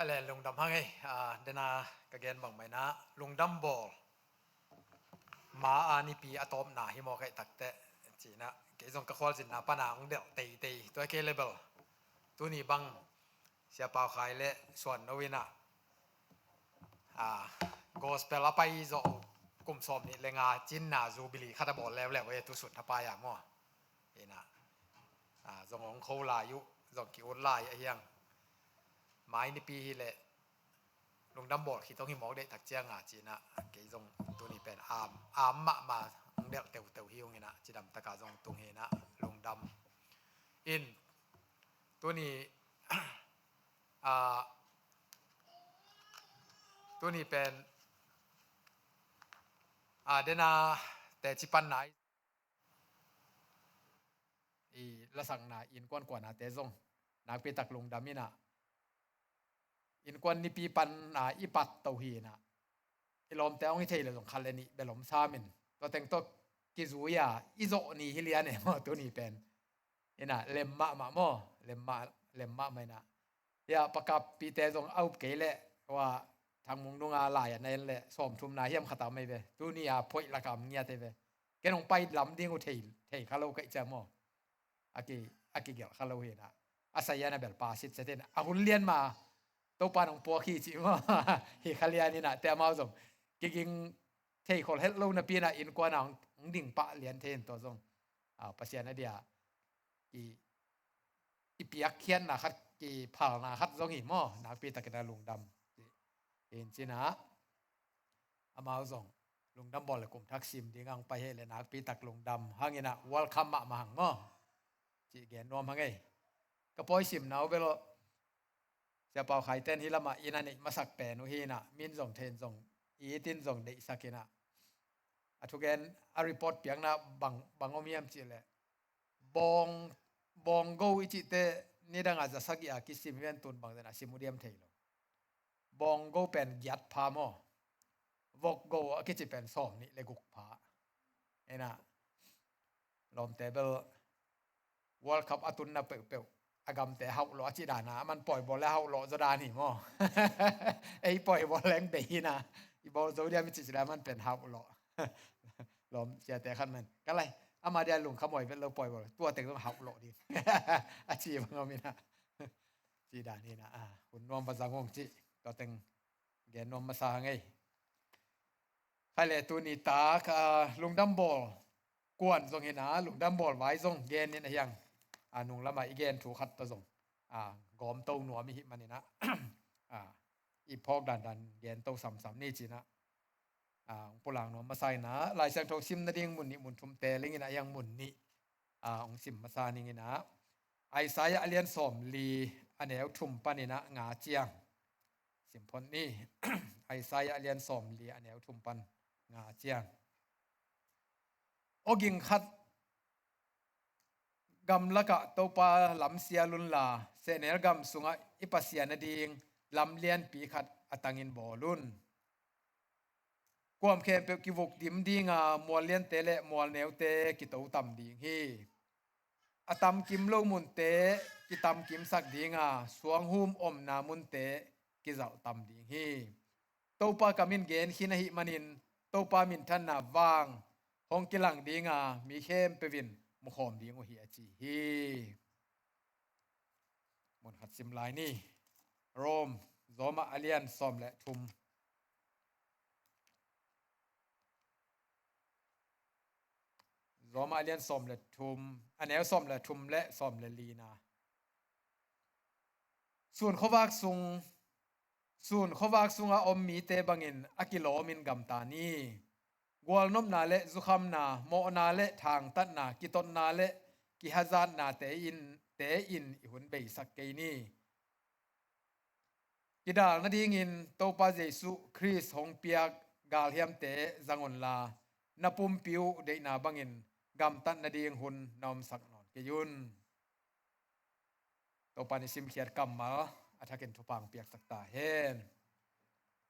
อะไรลุงดำฮังไงเดนากระเกนบังไม่นะลุงดำบอลมาอานิปีอะตอมนาฮิโมไกตักเตจีนะเกจงกะควอลสินนาปนางเดลตีตัวเกเลเบลตัวนี้บังเสียเปล่าขายเละส่วนนวินะโกสเปลไปโจกุมสมนี่เลงาจินนาจูบิลีคาตาบอลแล้วเว้ยตุสุดทับไปอย่างมั่วเอ็นะจงของเขาลายุจงกิวลายไอ้ยังไม้ในปีเละลุงดำบอดคิดต้องหิมอกได้ตักเจียงจีนะเกยจงตัวนี้เป็นอาร์มมาเดลเตียวหิวงี้นะจีดำตะกาจงตุงเฮนะลุงดำอินตัวนี้ตัวนี้เป็นเดนาแต่จิปันไหนละสังนาอินกวนกว่านาเตจงนักไปตักลุงดำนี่นะอินกวนนี่ปีปันอีปัตเตาฮีนะอิลอมแต่องค์เทยเลยสงคันเลยนี่เบลอมซามินตัวแต่งตัวกิจูยาอิโซนี่ฮิเลียเนี่ยตัวนี้เป็นนะเลมมะมาโมเลมมะไม่นะยาประกับปีเตจงเอาเกลว่าทางมุงนุงอาลายในแหละสมทุมนาเฮียมขตาไม่เวตัวนี้พอยละกำเงียเทเวแกลงไปลำดิ้งอุเทยคาโลกะจะโมอากิเกี่ยวคาโลเฮนะอาศัยนะเบลปาสิตเสด็จอาหุ่นเลียนมาตัวปานของปัวขี้จิมาเฮคาเลียนี่นะแต่มาส่งกิงเทยคนเฮลโลนะปีนะอินกว่านังดิ่งปะเลียนเทนตัวส่งปัศยานะเดียอีเปียกเขียนนะคัดกี่เผานะคัดส่งหิมอนักปีตะกันลุงดำเห็นจีนะอามาส่งลุงดำบอลเลยกลุ่มทักซิมดีงังไปให้เลยนักปีตักลุงดำหางินะวอลคัมมาหังมอจีเกนนวมหังไงก็ปล่อยซิมนะเวลาจะเป่าไข่เต้นฮิลามาอินันนี่มาสักแปนุฮีนะมินส่งเทนส่งอีตินส่งเดสักินะทุกแกนอารีพอร์ตเปียงนะบังอมียมจีเลยบองโกอิจิเตนี่ดังอาจจะสักอยากิสิมเวนตุนบางแต่นะซิมุเดียมเทโลบองโกเป็นยัดพามอวอกโกกิจิเป็นสอมนี่เลกุกพาเอ็นะลอมเตเบิลวอลคัพอตุนนะเปวอากำแต่เฮาหล่อจีดานะมันปล่อยบอลแล้วเฮาหล่อจะดานี่มอไอ้ปล่อยบอลแรงเดีนะอีบอลโซเดียมิจิสดามันเป็นเฮาหล่อลอมเสียแต่ขั้นมันก็ไรอามาเดียลุงขโมยเป็นเราปล่อยบอลตัวเต็งต้องเฮาหล่อดีอาชีพของเรามีนะจีดานี่นะคุณนวมภาษางงจีตัวเต็งเกนนวมภาษาไงใครเลยตัวนี้ตาลุงดัมบอลกวนทรงเห็นนะลุงดัมบอลไว้ทรงเกนนี่นะยังนุ่งละมาอีเกนถูกขัดตัวทรงกอมโตหนัวมีหิมันนี่นะอีพอกดันเกนโตสำนี่จีนะปุหลังหนัวมาใส่นะลายเสียงทองซิมนาดิ่งมุนนี่มุนทุมเตลิงนะยังมุนนี่องซิมมาซานี่นะไอสายอเลียนสอมลีอันเอวทุมปานี่นะงาเจียงสิมพนนี่ไอสายอเลียนสอมลีอันเอวทุมปันงาเจียงโอกิงขัดกำละกะตัวปลาลำเสียลุนลาเสนลกำสุงอิปัสยานดิงลำเลียนปีขัดอตังินบอลุนความเข้มเปกิวกดิมดิงมัวเลียนเตเลมัวเนวเตกิตาวตัมดิงฮีอตัมกิมโลมุนเตกิตัมกิมสักดิงสวงหุมอมนามุนเตกิเจ้าตัมดิงฮีตัวปลากามินเกนหินหิมันินตัวปลามินทันนาวางฮงกิลังดิงมีเข้มเปวินมุขอมดีงหัวจีฮีมนหัดซิมไลนี่โรมโซมาอเลียนซอมและทุมโซมาอเลียนซอมและทุมอันนี้ซอมและทุมและซอมและลีนาส่วนเขาวากซุงอมมีเตบังอินอากิโลมินกัมตานีกวลนมนาเลจุคำนาโมนาเลทางตัดนากิตนนาเลกิฮาซานนาเตอินอิหุนเบสักเกนีกิดาลนาดีงินโตปาเจสุคริสฮงเปียกกาลเฮียมเตจังอนลานาปุมปิวเดนาบังอินกัมตัดนาดีงหุนนอมสักนอนเกยุนโตปานิซิมเขียดกัมมาอัฐกินทุปังเปียกสักตาเฮน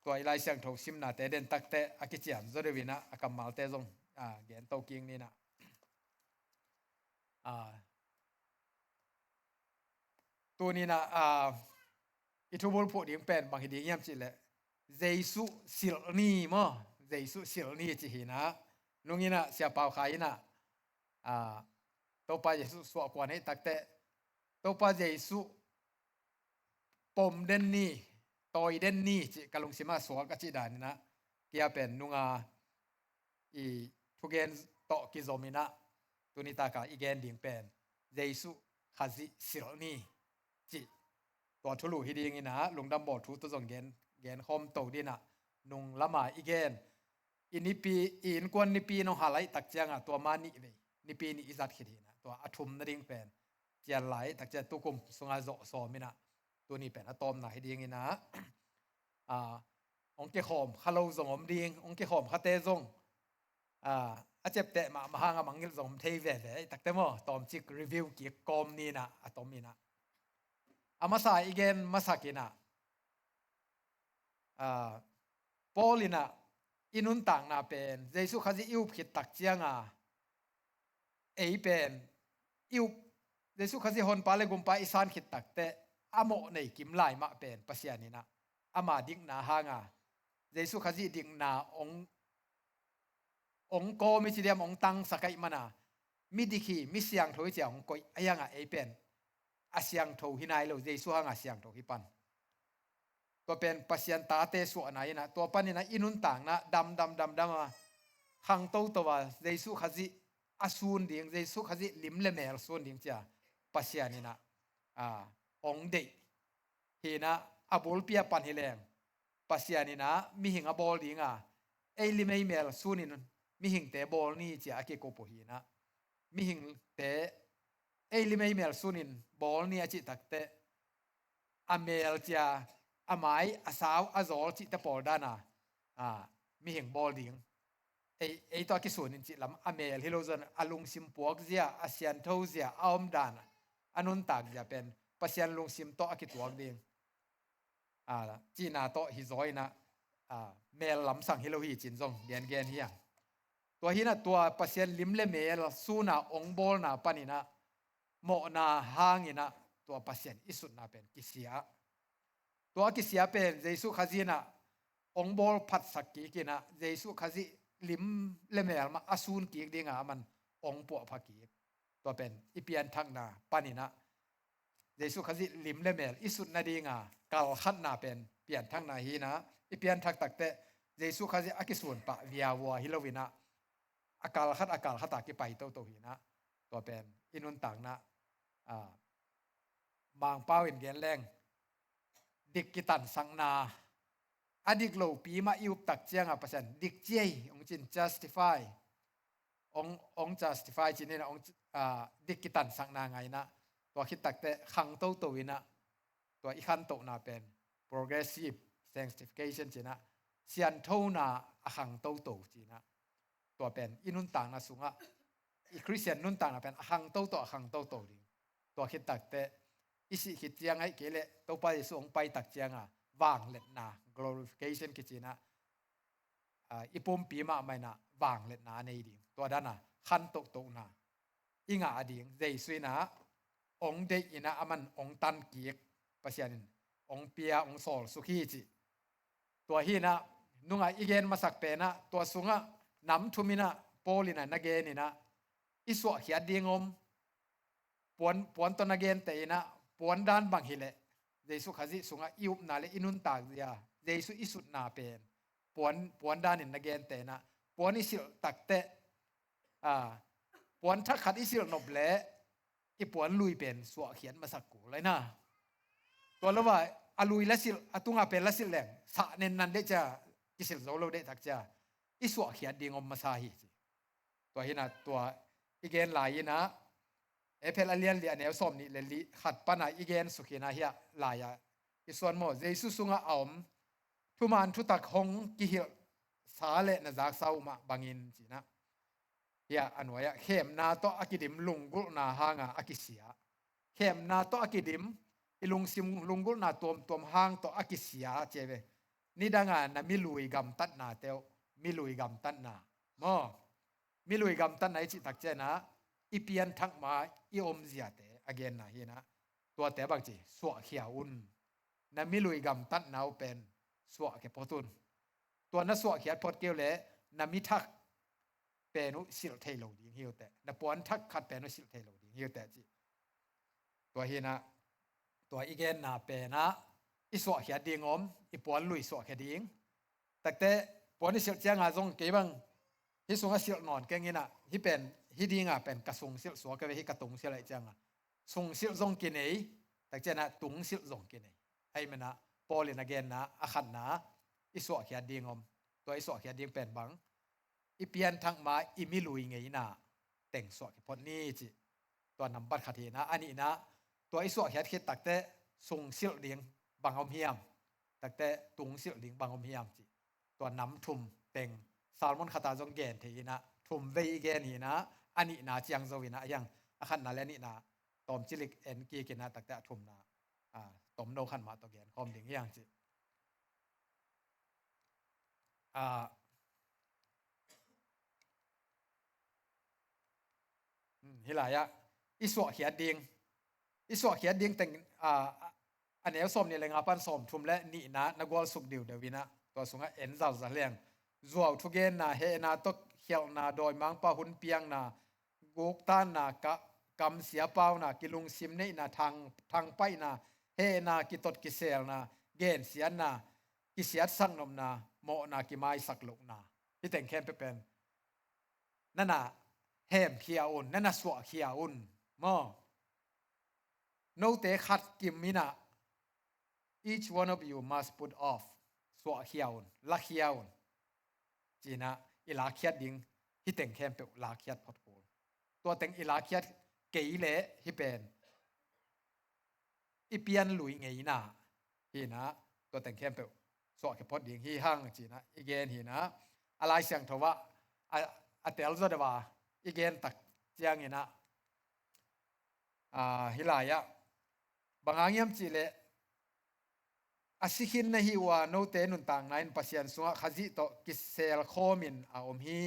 ตัวไลเสียงทงซิมนาเตเดนตักเตอากิจิอันจดวินะอากัมมาเตจงเกนโตกิงนี่นะตัวนี้นะ itubul pho ding pen bang hiding yam chi le jesu silni mo jesu silni chi hina nungina sia pau khaina topa jesu so kwan he takte topa jesu pom den ni toy den ni chi kalung sima so ka chi dan na kia pen nunga i thugen to ki zomina tunita ka igen ding pen jesu khazi silni chi to thulu hiding ina lungdam bo thu to jong gen hom to dina nung lama igen inipi in kwan nipi no halai tak changa to mani ve nipi ni izat khidina to athum na ding pen chian lai tak cha tukum sunga zo so mina tu ni pen atom na hiding ina ong ke khom khalo zong om ding ong ke khom khate zong achep te ma hanga mangil zong thei ve ve tak te mo tom chik review ki kom ni na atomina amasa igen masakina Paulina inun tang na pen jesu khazi iu phit tak chianga ei pen iu jesu khazi hon pale gumpa isan khit tak te amo nei kim lai ma pen pasianina ama ding na hanga jesu khazi ding na ong ko mi chidiam ong tang sakai mana mi dikhi mi siang thoi chiang koi ayanga ei pen asyang tho hinai lo jesu hanga siang tho hi pan to pen pasian ta te su anai na to panina inun tang na dam hang to to wa jesu khazi asun ding jesu khazi lim le mel sun ding cha pasianina ong de hina abol pia pan hileng pasianina mi hinga bol dinga ei limei mel sunin mi hing te bol ni cha ake ko po hina mi hing te ei limei mel sunin bol ni achi takte amel cha amai asaw azol chi ta por dana mi hing bol ding ei to ki sunin chi lam amel hilozan alung sim puak zia asian tho zia aom dan anun tak ja pen pasian lung sim to akituak ding china to hi zoina mel lam sang hilo hi chin zong gen gen hi to hina to pasian limle mel suna ong bol na panina mo na hangina to pasian isut na pen kisia to kisia pen jesu khazina ong bol phat sakki kina jesu khazi lim le mel ma asun ki dinga man ong po phaki to pen ipian thak na panina jesu khazi lim le mel isut na dinga kal khat na pen pian thak na hi na ipian thak takte jesu khazi akisun pa via wa hilowina akal khat ki pai to hi na to pen inun tang na mang pawin gen leng dik kitan sang na adik lo pi ma iup tak chianga pasan dik chiai ong chin justify ong justify chin na ong dik kitan sang na ngai na to khit takte khang to ina to i khan to na pen progressive sanctification china sian tho na a khang to china to pen inun tang na sunga i christian nun tang na pen a khang to ding to khit takte isi khit chiang ai kele to pa su ong pai tak chianga wang let na glorification kichina ipum pi ma mai na wang let na nei ding to dana khan to na inga ading jesuina ong de ina aman ong tan kiek pasianin ong pia ong sol sukhi chi to hi na nunga igen masak pe na to sunga nam thumina polina nagenina iswa khia dingom puan to nagen te ina puan dan bang hile jesu khazi sunga iup na le inun tak ya jesu isut na pen puan dan in nagen te na puan isil takte puan thak khat isil noble i puan lui pen suwa khian masak ku lai na to lawa alui lasil atunga pen lasil leng sa nen nan de cha kisil zolo de tak cha iswa khian dingom masahi to hina to igen lai na epel alian li anew som ni le li khat pana igen sukhina hiya laya iswan mo jesu sunga aum thuman thu tak hong ki hi sale na zak sau ma bangin china ya anwaya khem na to akidim lungul na hanga akisia khem na to akidim ilung sim lungul na tom hang to akisia cheve nidanga na milui gam tat na teo milui gam tat na mo milui gam tat nai chi tak che na ipian thak ma i om zia te again na hi na to te bang chi so khia un na mi lui gam tat nau pen suwa ke potun tua na suwa khiat pot keu le na mi thak penu sil thei lo ding hiu te na pon thak khat penu sil thei lo ding hiu te chi tua hi na tua igen na pe na i suwa khiat ding om i pon lui suwa ke ding takte pon sil chiang a jong ke bang hi sunga sil non ke ngina hi pen hi dinga pen ka sung sil suwa ke hi ka tung sil ai chang a sung sil jong ki nei tak chena tung sil jong ki nei ai mena polin again na a khat na i suwa khiat ding om tua i suwa khiat ding pen bang i pian thang ma i mi lui ngei na teng suwa ki pot ni chi tua number khathi na ani na tua i suwa khiat khit takte sung sil ding bangom hiam takte tung sil ding bangom hiam chi tua nam thum teng salmon khata jong gen the na thum vei gen hi na ani na chiang zo ina yang a khan na le ni na tom chilik en ki ki na takte thum na tom no khan ma to gen khom ding yang chi hilaya iswa khiat ding teng an el som ni lenga pan som thum le ni na nagwal suk diu de wina to sunga en zal za leng zuaw thu gen na he na to khial na doi mang pa hun piang na gok tan na ka kam sia pau na kilung sim nei na thang pai na he na ki tot ki sel na gen sian na ki siat sang nom na mo na ki mai sak luk na hi teng khem pe pen nana hem khia un nana swa khia un mo no te khat kim mina each one of you must put off swa khia un la khia un china ila khiat ding hi teng khem pe la khiat phot ko to teng ila khiat ke le hi pen i pian lui ngei na hi na to teng khem pe so ke phot ding hi hang china again hi na alai sang thowa a tel zo dewa again tak chiang ina hilaya bangangiam chile asikhin na hi wa no te nun tang nain pasian sunga khazi to kisel khomin a om hi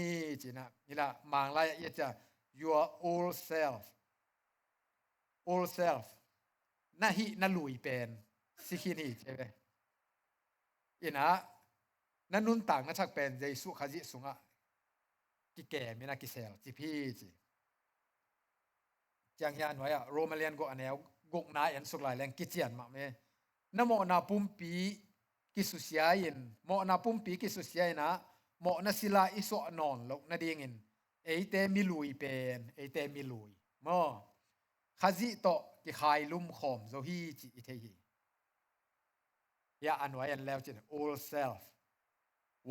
china ila manglai ya cha your old self na hi na lui pen sikhin hi chebe ina na nun tang na chak pen jesu khazi sunga ki ke mina kisel chi phi chi chang hian noya romalian go anel gok na en suk lai leng kichian ma me namo na pumpi ki susiain mo na pumpi ki susiaina mo na sila iso non lo na dingin eite milui pen eite milui mo khazi to ki khai lum khom zo hi chi i the hi ya anwai an lew chin old self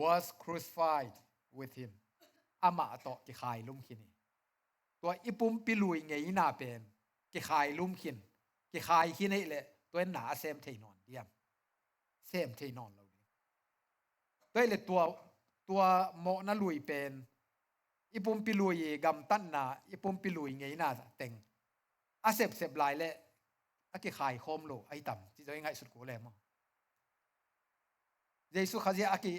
was crucified with him ama to ki khai lum khini to ipum pilui ngei na pen ki khai lum khin ki khai khi nei le to na sem thei non diam sem thei non lo toy le tua mo na lui pen ipum pilui gam tan na ipum pilui ngei na teng a sep lai le a ki khai khom lo ai tam chi joi ngai sut ko le mo jesu khazi a ki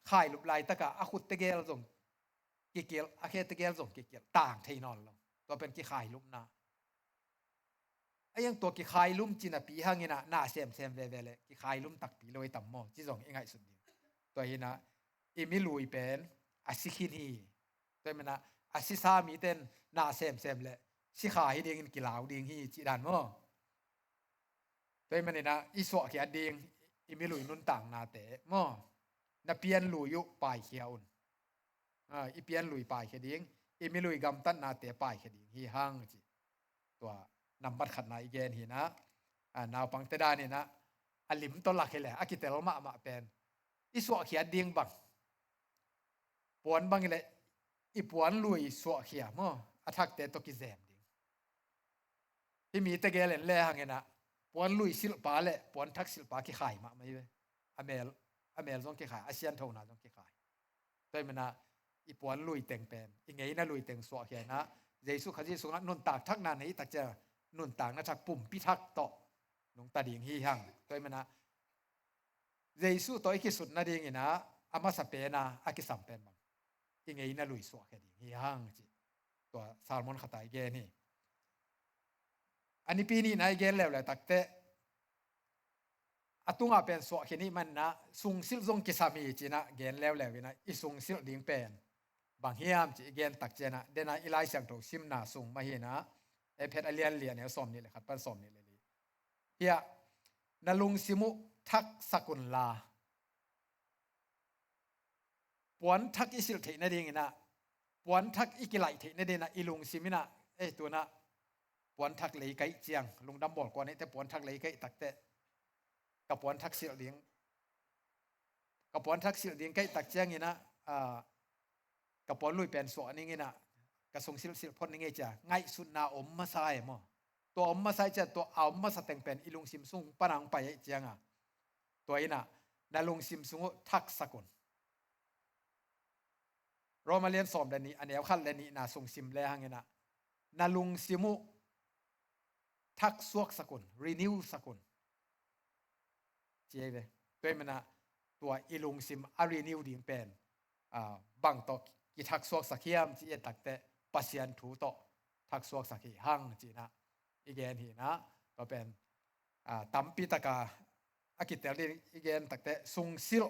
khai lup lai taka a khut te gel jong ki kel a khe te gel jong ki kel tang thei non lo to pen ki khai lup na ayang to ki khai lum china pi hangina na sem ve le ki khai lum tak pi loi tam mo chi jong ingai sut ding to hina imi lui pen asikhin hi to mena asisa mi ten na sem le si kha hi ding in kilau ding hi chi dan mo to mena na iswa ki ading imi lui nun tang na te mo na pian lui yu pai khiaun i pian lui pai kheding imi lui gam tan na te pai kheding hi hang chi to number khat na again hi na naw pang te da ni na alim to la khele akitel ma pen iswa khia ding bang pon bang le i puan lui swa khia mo athak te to ki zem ding hi mi te gelen le hangena pon lui sil pa le pon thak sil pa ki khai ma mai we amel zong ki khai asian thona zong ki khai toy mena i puan lui teng pen i ngei na lui teng swa khia na jesu khaji sunga nun tak thak na nei tak cha nun tang na thak pum pi thak to nong ta ding hi hang toy mena jesu toy ki sut na ding ina ama sa pe na akisam pen bang i ngei na lui swa khia ding hi hang chi to salmon khatai ge ni ani pi ni nai gen lew la takte atunga pen so khini man na sung sil zong kisami china gen lew lewina i sung sil ding pen bang hiam chi gen tak chena dena ilai sang tho sim na sung ma hi na e phet alian lian ne som ni le khat pan som ni le li ya nalung simu thak sakun la puan thak isil the na ding ina puan thak ikilai the na de na ilung simina e tu na puan thak lei kai chiang lung dam bol ko ne te puan thak lei kai tak te ka puan thak sil ding ka puan thak sil ding kai tak chiang ina ka puan lui pen so ani ina ka sung sil sil phon ni nge cha ngai sun na om ma sai mo to om ma sai cha to om ma sa teng pen ilung sim sung panang pa ye chiang a to ina na lung sim sung thak sakun Romalian som dan ni an el khan le ni na sung sim le hangena na lung simu thak suak sakun renew sakun che ve toy mana tua ilung sim a renew ding pen bang to ki thak suak sakhiam chi tak te pasian thu to thak suak sakhi hang chi na igen hi na to pen tampi taka akitel ri igen tak te sung sil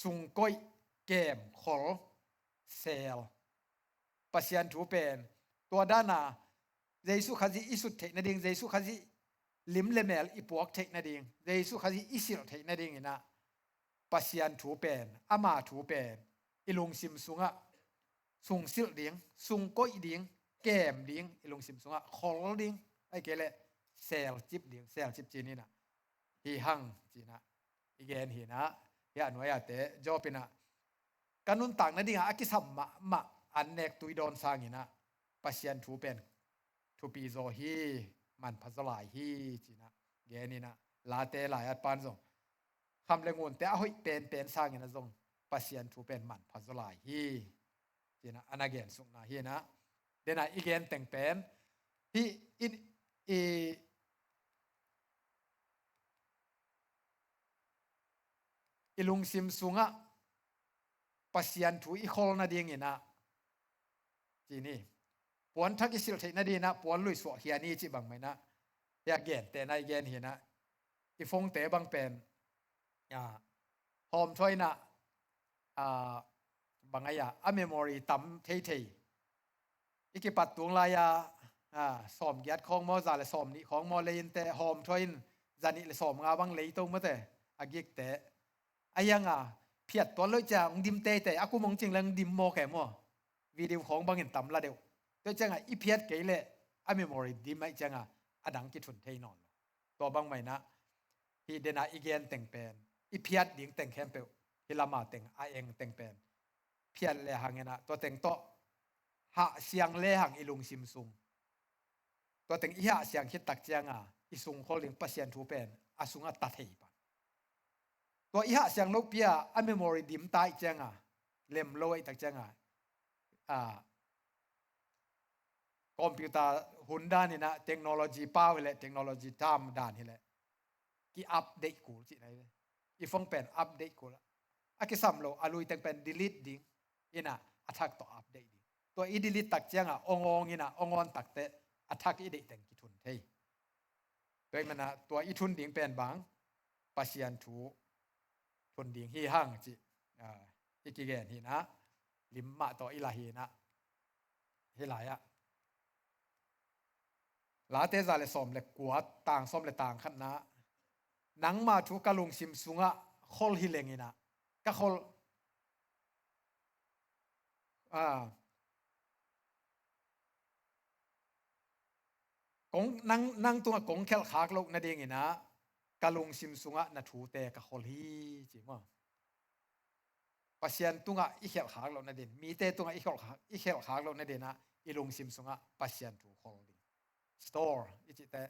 sung koi kem khol sel pasian thu pen tua dana jesu khazi isut the na ding jesu khazi lim lemel ipuak the na ding jesu khazi isil the na ding ina pasian thu pen ama thu pen ilung sim sunga sung sil ding sung koi ding kem ding ilung sim sunga khol ding ai kele sel chip ding sel chip chi ni na hi hang chi na igen hi na ya noya te jopina kanun tang na ding akisam ma annek tuidon sangina pasian thu pen thu pi zo hi man phazalai hi china ge ni na la te la ya pan zo kham le ngun te a hoi pen sangina zong pasian thu pen man phazalai hi china anagen sung na hi na dena igen teng pen hi in ilung sim sunga pasian thu i khol na ding ina chini puan thak isil the na di na puan lui so hiani chi bang mai na ya gen te na gen hi na i phong te bang pen hom thoi na bangaya a memory tam thei thei ikipat tung la ya som gyat khong mo za le som ni khong mo lein te hom thoin zani le som nga bang lei to ma te agik te ayanga phiat to loi cha dim te te aku mong ching lang dim mo ke mo video khong bang in tam la deu to changa i phiat ke le a memory dim mai changa adang ki thun thei non to bang mai na hi dena igen teng pen i phiat ding teng khem pe hilama teng a eng teng pen phiat le hangena to teng to ha siang le hang ilung sim sung to teng i ha siang hit tak changa i sung holding pasien thu pen asunga ta thei pa to i ha siang lo pia a memory dim tai changa lem loi tak changa computer hunda ni na technology power le technology tam dan hi le ki update ku chi nai i phong pen update ku la akisam lo alui teng pen delete ding ina attack to update ding to i delete tak changa ongong ina ongon tak te attack i de teng ki thun thei toy mana to i thun ding pen bang pasian thu thun ding hi hang chi ikigen hi na limma to ilahi na hilaya la te za le som le kwa tang som le tang khat na nang ma thu kalung sim sunga khol hi lengina ka khol kong nang tunga kong khel khak lo na ding ina kalung sim sunga na thu te ka khol hi chi ma pasian tunga i khel khak lo na din mi te tunga i khel khak lo na din na ilung sim sunga pasian thu khol ding store ichi te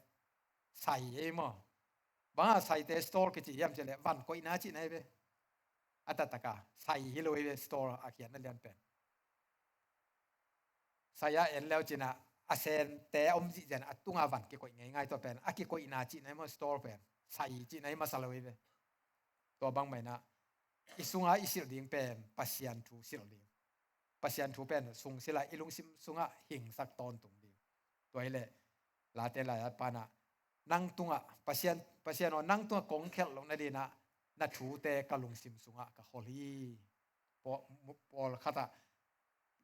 sai e mo ba sai te store ki chi yam chele van ko ina chi nai be atataka sai hi lo e store a khian na lian pen saya en leo china asen te om ji jan atunga van ki ko ngai ngai to pen aki ko ina chi nai mo store pen sai chi nai ma saloi be to bang mai na isunga isil ding pen pasian thu sil ding pasian thu pen sung sila ilung sim sunga hing sak ton tung ding toile la te la pa na nang tunga pasien o nang tunga kong khel long na di na thu te kalung sim sunga ka holi pol khata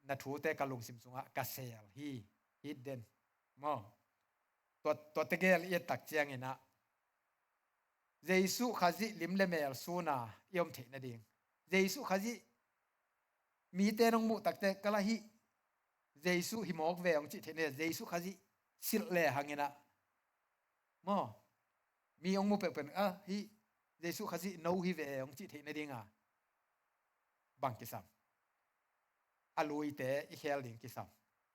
na thu te kalung sim sunga ka sel hi hidden mo to te gel ye tak chiang ina Jesu khazi limle mel suna yom the na ding Jesu khazi mi te nong mu tak te kala hi Jesu hi mok ve ong chi the ne Jesu khazi sil le hangina mo mi ong mu pe pen hi Jesu khazi no hi ve ong chi the na ding bang ki sam alui te I khel ding ki sam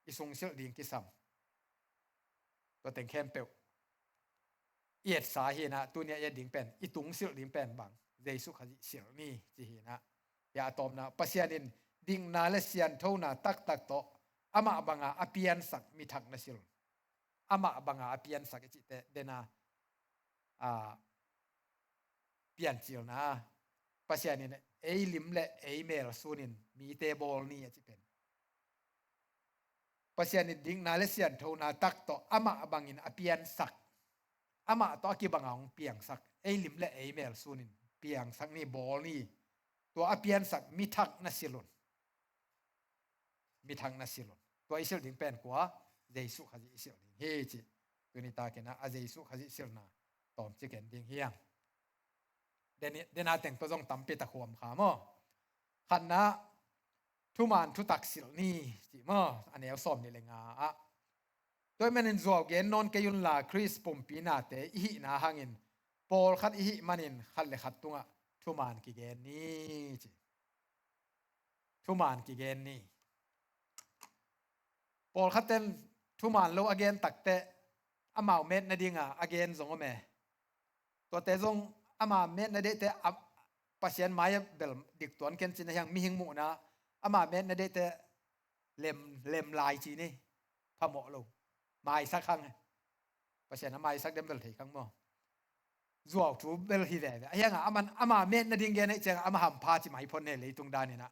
I sung sil ding ki sam to teng khem pe yet sa hi na tu nya ye ding pen I tung sil ding pen bang Jesu khazi sil ni chi hi na ya tom na pasianin ding na le sian tho na tak to ama banga apian sak mi thak na sil ama banga apian sak chi te dena pian chil na pasianin ei lim le ei mel sunin mi te bol ni chi pen pasianin ding na le sian tho na tak to ama bangin apian sak ama to ki bangong piang sak ei lim le ei mel sunin piang sak ni bol ni to apian sak mi thak na silun mi thak na silun to isil ding pen kwa Jesu khazi isil ding he chi tuni ta kena a Jesu khazi sil na tom chi ken ding hiang dena teng to jong tampi ta khom kha mo khanna thuman thu tak sil ni chi mo anel som ni lenga a toy manin zo gen non ke yun la Chris pompi na te hi na hangin pol khat hi manin khal le khat tunga thuman ki gen ni chi thuman ki gen ni pol khaten thuman lo again takte amau met na dinga again zong me to te zong ama met na de te pasien maya bel dik ton ken chin yang mi hing mu na ama met na de te lem lai chi ni phamo lo mai sak khang pasien mai sak dem bel thei khang mo zuaw thu bel hi ve ayang ama met na ding gen che ama ham pha chi mai phon ne le tung da ni na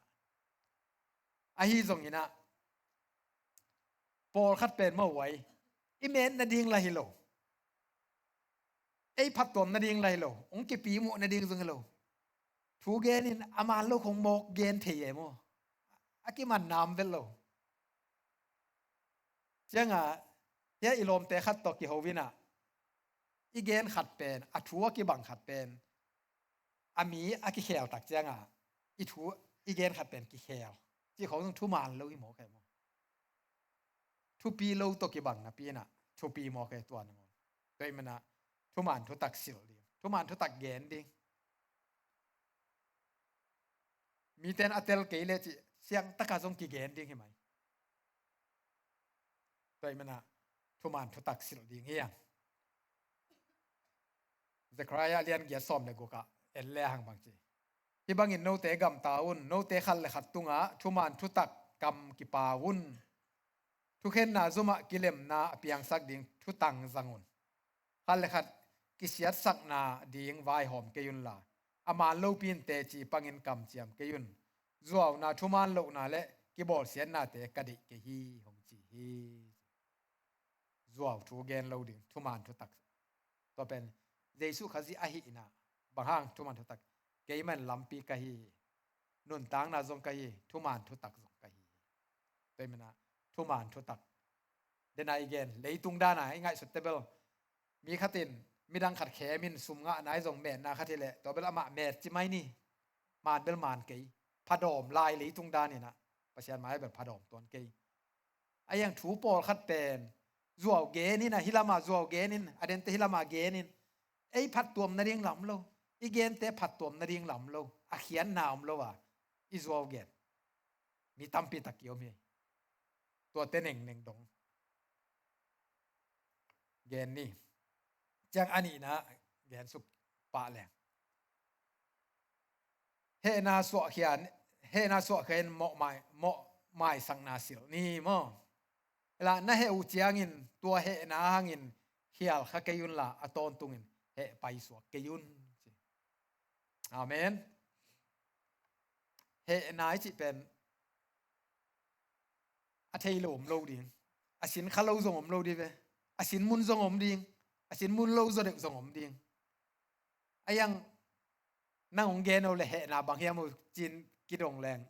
a hi zong ina Paul khát pen mo wai imen na ding la hilo ei phat tom na ding la hilo ong ki pi mu na ding zung hilo thu gen in ama lo khong mok gen thei e mo akiman nam vel lo changa ya ilom te khat to ki hovina igen khat pen a thu ki bang khat pen ami aki khel tak changa I thu igen khat pen ki khel chi khong thu man lo hi mo kai mo thu pi lo to ki bang na pi na thu pi mo ke to na mon doi mana thu man thu tak sil di thu man thu tak gen ding mi ten atel ke le chi siang taka jong ki gen ding hi mai doi mana thu man thu tak sil ding hiang Zechariah lian gia som le go ka en le hang bang chi hi bangin no te gam taun no te khal le khat tunga thu man thu tak kam ki pawun thu khen na zuma kilem na piang sak ding thu tang zangun hal le khat kisiat sak na ding vai hom ke yun la ama lo pin te chi pangin kam chiam ke yun zuaw na thuman lo na le ki bol sian na te kadi ke hi hong chi hi zuaw thu gen lo ding thuman thu tak to pen Jesu khazi a hi ina bahang thuman thu tak ke man lampi ka hi nun tang na zong ka hi thuman thu tak zong ka hi pe mena thuman thu tak den ai gen leitung da na ngai suitable mi khatin midang khat khe min sumnga nai zong me na khathile to bel ama me chi mai ni man bel man ke phadom lai leitung da ni na pasian mai bel phadom ton ke ayang thu pol khat pen zuaw ge ni na hilama zuaw ge nin aden te hilama ge nin ei phat tuam na ring lam lo igen te phat tuam na ring lam lo a khian naum lo wa I zuaw gen mi tampi takyo mi to teneng neng dong gen ni chang ani na gen sup pa le he na so khian he na so khen mo mai sang na sil ni mo la na he u chiang in tua he na hangin khial kha ke yun la aton tungin he pai so ke yun amen he na chi pen a thei lom lo ding a sin khalo zong om lo di ve a sin mun zong om ding asin mun lo zo dek zongom ding ayang nang ong gen ole he na bang hiamu chin kidong leng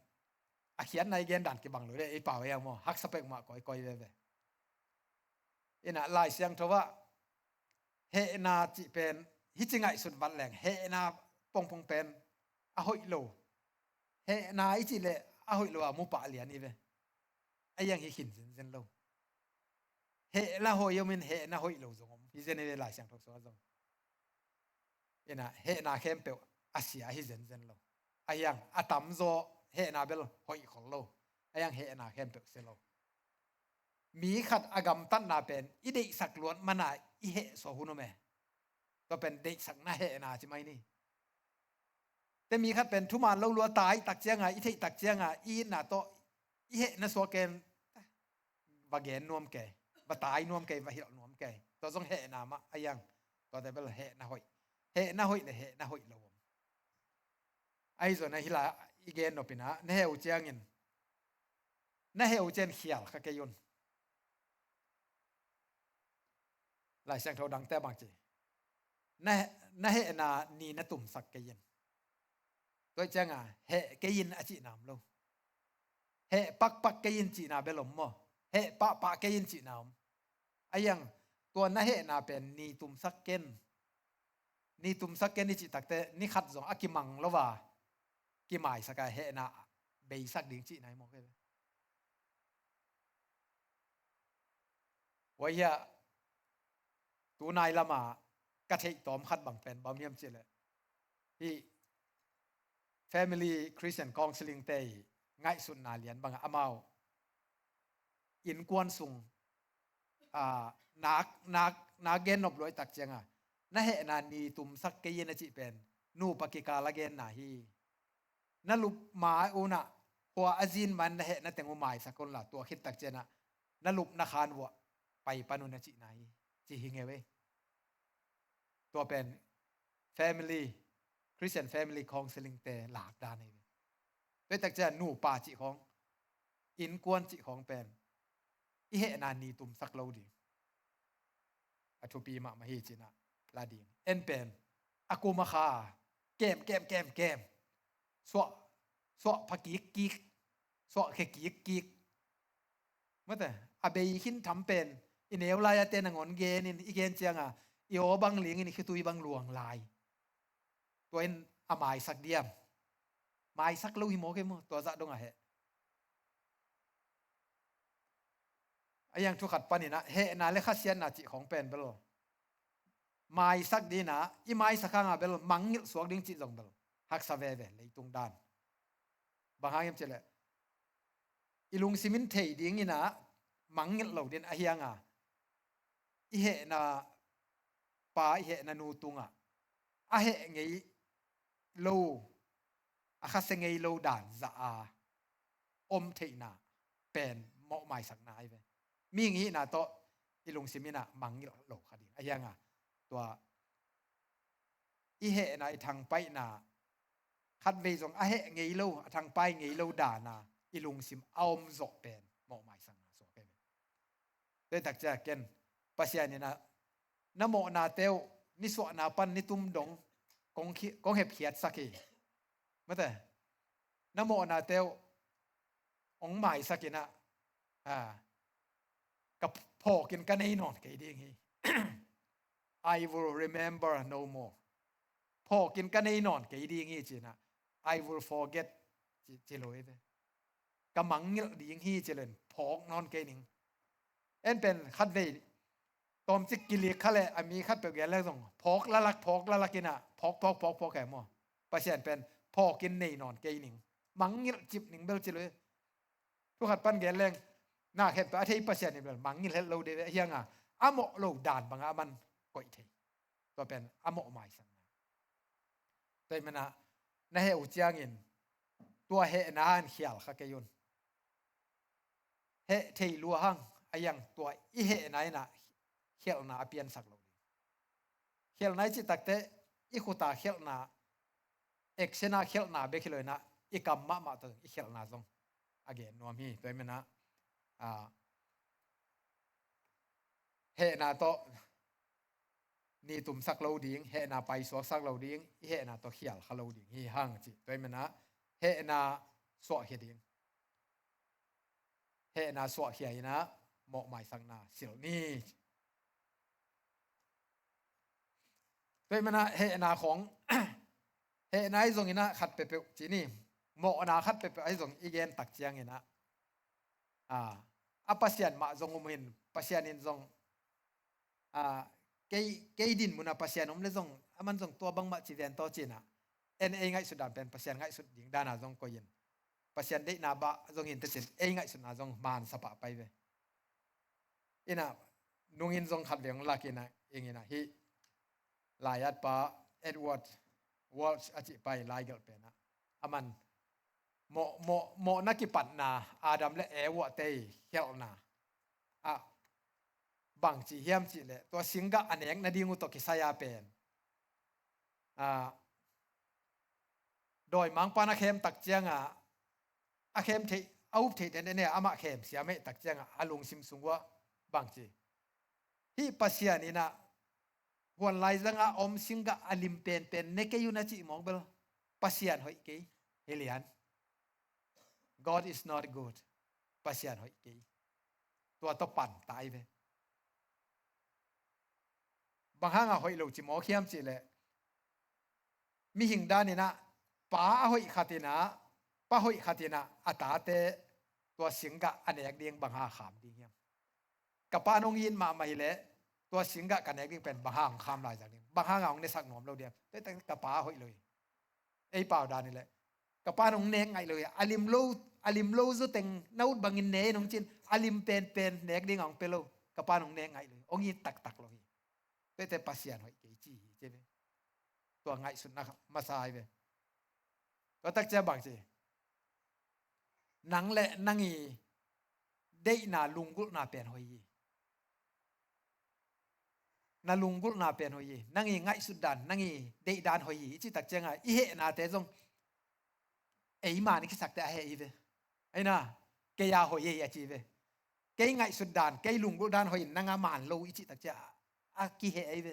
a khian nai gen dan ki bang lo de e paw yang mo hak sapek ma koi ve ina lai siang thowa he na chi pen hi chingai sun ban leng he na pong pen a hoi lo he na I chi le a hoi lo mu pa lian ni ve ayang hi hin zen lo he la ho yomin he na hoi lo zongom hi zen ne lai siang thok so zong ina he na khem pe asia hi zen lo ayang atam zo he na bel hoi khol lo ayang he na khem pe se loมีขัดอากรรมตั้นนาเป็นอีเด็กสักล้วนมาหนาอีเหสอหุนแม่ก็เป็นเด็กสักนาเหนาใช่ไหมนี่แต่มีขัดเป็นทุมานเล่าลัวตายตักเจียงอีเทตักเจียงอีน่ะโตอีเหน่ะสัวเกนบะเกนนวมแก่บะตายนวมแก่บะหิลนวมแก่ตัวต้องเหนามาอายังตัวแต่เป็นเหน่ะหอยเหน่ะหอยเลยเหน่ะหอยลวมไอ้ส่วนในหิลาอีเกนนอปินะเนเหวเจียงอินเนเหวเจนเขียลขะเกยุนหลายเสียงเท่าดังแต่บางจีน่าเหนานีน่าตุ่มสักเกยินตัวเจ้าเหเกยินอจินามลงเหปักเกยินจีนาเบลมโมเหปะเกยินจีนามอายังตัวน่าเหนาเป็นนีตุ่มสักเกนนี่จิตักแต่นี่ขัดสองอากิมังแล้วว่ากิหมายสักเหนาเบยสักดิ่งจีนายมองกันว่าอย่าตัวนายละมากระเทยตอมขัดบังเป็นบะเมียมเจเลยที่ Family Christian Counseling เตยง่ายสุดนาเลียนบางอามาอินกวนสุงนักเกนนบลอยตักเจียงน่าเหนานีตุมสักเกยนจิเป็นนูปกิกาลเกนนาฮีนั่นลุมาอุนะหัวอาจินมันน่าเหนาแต่งอุไมสักคนละตัวคิดตักเจนะนั่นลุนาคานวัวไปปนุนจินายจีหิงเอเวตัวเป็น Family Christian Family Counseling แต่หลากด้านนี้ด้วยแต่จะหนูป่าจิของอินกวนจิของเป็นอีเหนานีตุมสักเลาดีอทุปีมาฮีจินะลาดีเอ็นเป็นอากูมาคาแกมสวพักกิกสวเคกิกเมื่อแต่อาเบยขินทำเป็นอินเอวลายเตนงอนเกนอีเกนเจียงอีโอบังหลิงนี่คือตุยบังหลวงลายตัวเอ็นอามายสักเดียมไม้สักลูกหิโมเกมตัวจะดงอะเหไอ้ยังทุกขัดปนินะเหน่าเลขาเสียนนาจิของเป็นเบลไม้สักดีนะอีไม้สักข้างเบลมังงิลสวกดิ้งจิตงเบลฮักซาเวเวเลยตรงด้านบางครั้งยังเจริญอีลุงซิมินเทยดิ้งนี่นะมังงิลเหล่าเด่นอะเฮียงอีเหน่าป่าอีเหน่านูตุงอะเหไงโลอาคาเซงไงโลด่านจะอมเทน่าเป็นเหมาะหมายสักนายไปมีอย่างนี้นะโตอีลุงซิมินะมังงิลโลคดีอะยังตัวอีเหน่าทางไปน่ะคัดเวจงอะเหไงโลทางไปไงโลด่าน่ะอีลุงซิมเอามจกเป็นเหมาะหมายสักนาสวเป็นด้วยตักจะเกนปัสยานี่นะนโมนาเตวนิสวนาปันนิตุมดงกงเห็บเขียดสักกี่เมื่อแต่นโมนาเตวองหมายสักกี่นะกับพ่อกินกันไอ้นอนกี่ดีงี้ I will remember no more พ่อกินกันไอ้นอนกี่ดีงี้จีนะ I will forget จีโรยเลยกำมังเงี้ยดีงี้จีเลยพอกนอนกี่หนึ่งเอ็นเป็นคัดเวตอมจิกกิเลขะเลยมีคัดเปลี่ยนแล้วส่งพอกละลักกินพอกแก่หม้อประเสริฐเป็นพอกินในนอนเกยหนิงมังงิลจิบหนิงเบลจิเลยทุกขัดปั้นแกนแรงน่าเห็นไปที่ประเสริฐนี่เป็นมังงิลเฮโลเดเฮียงอะโมโลด่านบางมันก่อยทีตัวเป็นอะโมหมายสังแต่มันนะในเหตุจียงินตัวเหตุนานเขียลขะเกยุนเหตุที่ลัวหังไอยังตัวอีเหตุไหนนะเขียลนาเปลี่ยนสักโลดีเขียลไหนจิตักเตอีขุตาเขียลนาเอกเซนาเขียลนาเบคิเลยนะอีกำมาตัวอีเขียลนาซงอเกนนัวมีตัวมันนะเหนาโต นี่ตุ่มสักเราดิ้งเฮนาไปสวกสักเราดิ้งเฮนาตัวเขียลขเราดิ้งฮีห่างจิตัวมันนะเฮนาสวกเฮดิ้งเฮนาสวกเฮียนะหมอกหมายสังนาสิลนี่ตัวมันนะเฮนาของเฮนาไอ้ตรงนี้นะขัดเปเปจีนี่หมอกนาขัดเปเปไอ้ตรงอีเกนตักเจียงนี่นะปัสยันมาตรงอุมินปัสยันินตรงเกยดินมุนาปัสยันเลยตรงมันตรงตัวบังมาจีเดนโตจีน่ะเอ็นเองไงสุดดันเป็นปัสยันไงสุดยิงด้านาตรงก็ยินปัสยันได้นาบะตรงยินแต่จีนเองไงสุดนาตรงมานสปะไปเวอินะนุ่งยินตรงขัดเหลียงลักอินะเองอินะฮีลายัดปะเอ็ดเวิร์ดวอลช์อจิไปลายเกลเป็นนะมันโมนักกิปันนาอาดัมและเอวะเตยเขียวนาบางจีเฮียมจีเลยตัวสิงกะอันเองนาดีงูตกิสายาเป็นโดยมังปานาเข้มตักเจียงเข้มที่เอาที่เนี่ยอามาเข้มเสียไม่ตักเจียงอาลุงซิมซุงวะบางจีที่ปัสยานี่นะหัวไหลจังอมสิงกะอลิมเป็นเนกยูนาจีมองเบลปัสยานหอยเกยเฮลียนGod is not good ปัสยานหอยเกยตัวตปั่นตายไปบางครั้งหอยเราจิมอเข้มจีเลยมีหิงด้านนี่นะป้าหอยขัดนะป้าหอยขัดนะอัตตาเตตัวสิงกะอันเอกเดียงบางหาขามดีเงี้ยกับป้านงยินมาไม่เลยตัวสิงกะกันเอกเดียงเป็นบางหาขามลายจากนี้บางหางเอาในสักหนอมเราเดียวแต่กับป้าหอยเลยไอ้เปล่าด้านนี่แหละกับป้านงเนงไงเลยอลิมโลจุเต็งนาอุดบางอินเนนงจินอลิมเป็นเนกเดียงของเปโลกับป้านงเนงไงเลยองยินตักเลยแต่ปัสยานหอยเกยจีใช่ไหมตัวไงสุดนะครับมาสายไปก็ตักเจ้าบางจีนังและนังอีได้นาลุงกุลนาเป็นหอยนาลุงกุลนาเป็นหอยนังอีไงสุดดันนังอีได้ดานหอยจีตักเจ้าไงอีเหนาเตจงไอ้มานี่คิดสักแต่ไอ้อีเวไอ้น่ะเกยาหอยจีเวเกยไงสุดดันเกยลุงกุลดานหอยนังอามันโลอีจีตักเจ้ากี่เหไอ้เว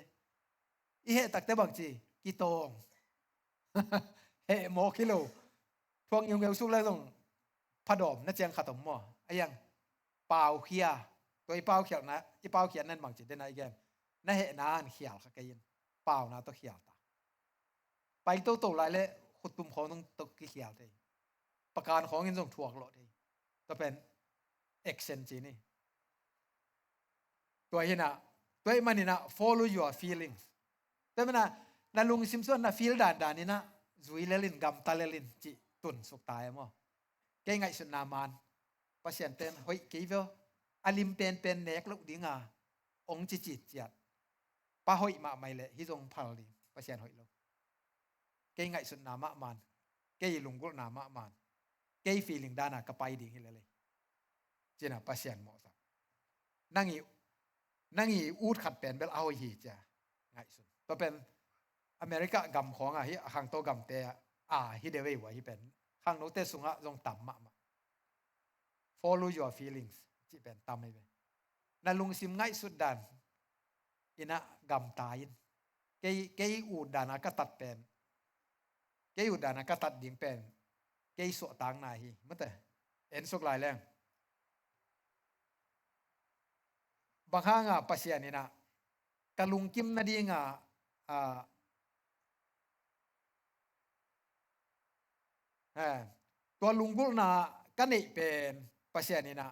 อีเหตักแต่บางจีกี่ตงเฮโมกิโลพวกยังเงาสุกแล้วต้องผดมนั่นเจียงขัดต่อมอไอ้ยังเปล่าเขียตัวไอ้เปล่าเขียวนะไอ้เปล่าเขียนนั่นบางจีได้ไหนแกนั่นเหนานเขียวขกยินเปล่านะตัวเขียวตาไปตัวไรเลยขุดตุ่มของต้องตัวเขียวได้ประการของเงินส่งถ่วงหลอดได้ก็เป็นเอ็กเซนจีนี่ตัวเห็นนะตัวไอ้มันนี่นะ follow your feelings แต่มันนะนาลุงซิมสันนะฟีลด่านนี่นะจุยเลลินกัมตาเลลินจีตุนสุกตายมั้งแกไงสุดนามันปัสยันเต้นเฮ้ยกี่เวลอลิมเป็นเนกลูกดิ้งองจีจีจัดป้าเฮ้ยมาไม่เลยฮิจงพาลีปัสยันเฮ้ยลูกแกไงสุดนามะมันแกยลุงกุลนามะมันแกยฟีลิ่งด้านะกับไปดิ้งเลยจีน่ะปัสยันหมอสักนั่งอีอูดขัดเป็นเบลเอาหีจ้ะไงสุดตัวเป็นอเมริกากำของฮิข้างโตกำเตะฮิเดวิวฮิเป็นข้างโน้ตเตสุงะลงต่ำมา follow your feelings ที่เป็นต่ำไม่เป็นนั่นลุงซิมง่ายสุดดันอินะกำตายเกยอูดดานะก็ตัดเป็นเกยอูดดานะก็ตัดดิ่งเป็นเกยสวดต่างนายฮิมันแต่เอ็นสุกลายแรงบางครั้งปัสยานี่นะกะลุงกิมนาดีงตัวลุงกุลนากันนี่เป็นปัสยานี่นะ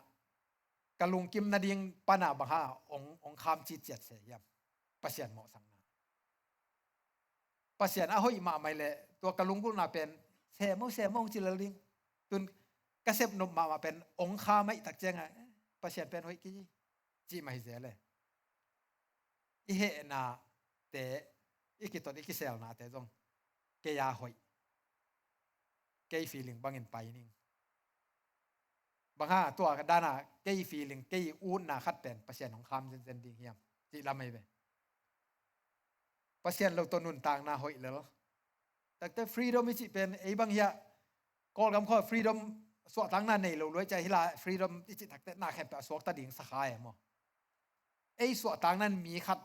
กะลุงกิมนาดีงปานาบางฮาองคำจีเจ็ดเสียมปัสยานหมอสังนาปัสยานอ้อยมาไม่เลยตัวกะลุงกุลนาเป็นเสมองจิลลิงตุนกระเซบนมมาเป็นองคาไม่ตักเจงปัสยานเป็นห้อยกี่จีไม่เสียเลยอีเหนาเตะอีกิตอนอีกิเซลนาเตะจงเกียหอยเกยฟีลิ่งบางเงินไปนิ่งบางตัวด้านเกยฟีลิ่งเกยอูนนาคัดเป็นเปอร์เซ็นต์ของคำเซนดิ้งเฮียมจีละไม่เป็นเปอร์เซ็นต์เราตัวนุ่นต่างนาหอยเลยแต่ฟรีดอมไม่จีเป็นไอ้บางเฮียก็คำข้อฟรีดอมสวดตั้งนั้นในเราด้วยใจฮิลาฟรีดอมที่จิตถักแต่นาแค่แบบสวดตาดิ่งสักายมั้งไอ้สวดต่างนั้นมีคัด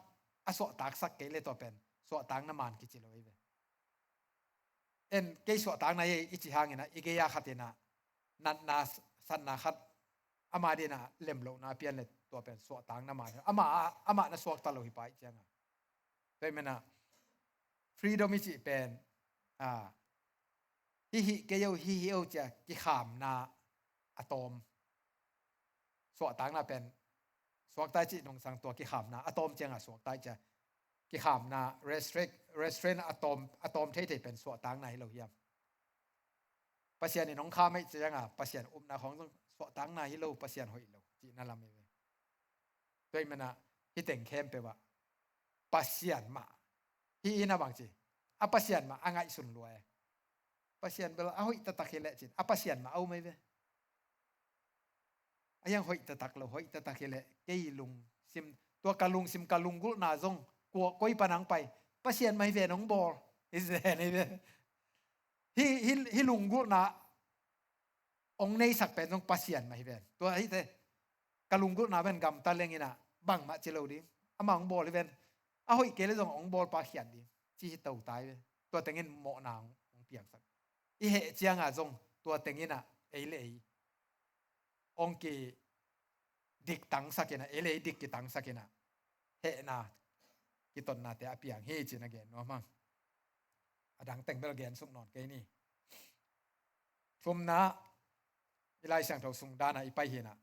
สวตักสักเกลตัวเป็นสวตังน้ำมันกิจิโลยเวเอ็นเกยสวตังในอิจิฮังนะอีเกยาขัดนะนัดนาสันนาขัดอามาดีนะเล่มโลนาเปียนเลยตัวเป็นสวตังน้ำมันอามานะสวกตลอดไปจังอ่ะเป็นมันนะฟรีดอมิจิเป็นฮิเกยฮิเอจะกิขามนาอะตอมสวตังน่ะเป็นสวกใต้จิตงสังตัวกิขามนาอะตอมจังอ่ะสวกใต้จะกิขามนา restrain อะตอมเท่ๆเป็นสวตังไหนเราเฮียมปัสยานี่น้องข้าไม่จังอ่ะปัสยานอุ้มนาของสวตังไหนเราปัสยานหอยเราจีนั่นละไม่เลยด้วยมันนะที่แต่งเข้มไปว่าปัสยานมาที่อินะบางจีปัสยานมาอ่างไอสุนรวยปัสยานเวลาเอาอิตตะเกลจินปัสยานมาเอาไม่เว้ยังหอยตะตักเราหอยตะตักเลเกยลุงซิมตัวกะลุงซิมกะลุงกุนาซงกัวก้อยปนังไปปัสยานไม่เวน้องบอลอิสเดนี่เวฮิลุงกุนาองในสักเป็นต้องปัสยานไม่เวตัวไอ้เตกะลุงกุนาเป็นกำตะเลงินะบังมาเจโลดิอามังบอลเลยเวนหอยเกลซงองบอลปาเขียนดิจีเต่าตายเวตัวแต่งเงินเหมาะนางองเปียกสักอีเหเจียงซงตัวแต่งเงินเอเลยองกีดิกตังสักนะเอเลยดิกกิตังสักนะเฮนะกิตนนาเตอเปียงเฮจินะเกนนัวมังอดังแต่งเบลเกนสุกนอนเกนี่ทุมนะอีไลเสียงเราสุงดานะอีไปเฮนะ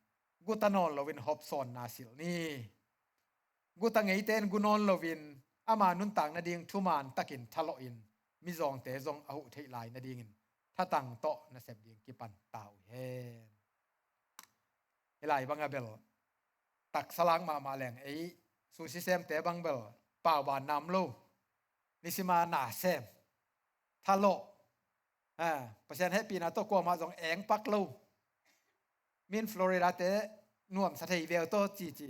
กูตานอนลวินฮอบซอนนาสิลนี่กูตังไงเต้นกูนอนลวินอามานุนตังนาดิงทุมานตะกินทะเลอินมิซองเตซองอาหุเทไลนาดิงินถ้าตังโตนะเสบดิงกิปันตาวเฮอีไลบังเบลตักสลางมาแรงไอ้สูซิเซมเตบังเบลป่าวบานนำลูนิสิมาหนาเซมทะโลเปอร์เซ็นต์ให้ปีนาโตกลัวมาสองแองปักลูมินฟลอริดาเตนวมสถานเวลโตจี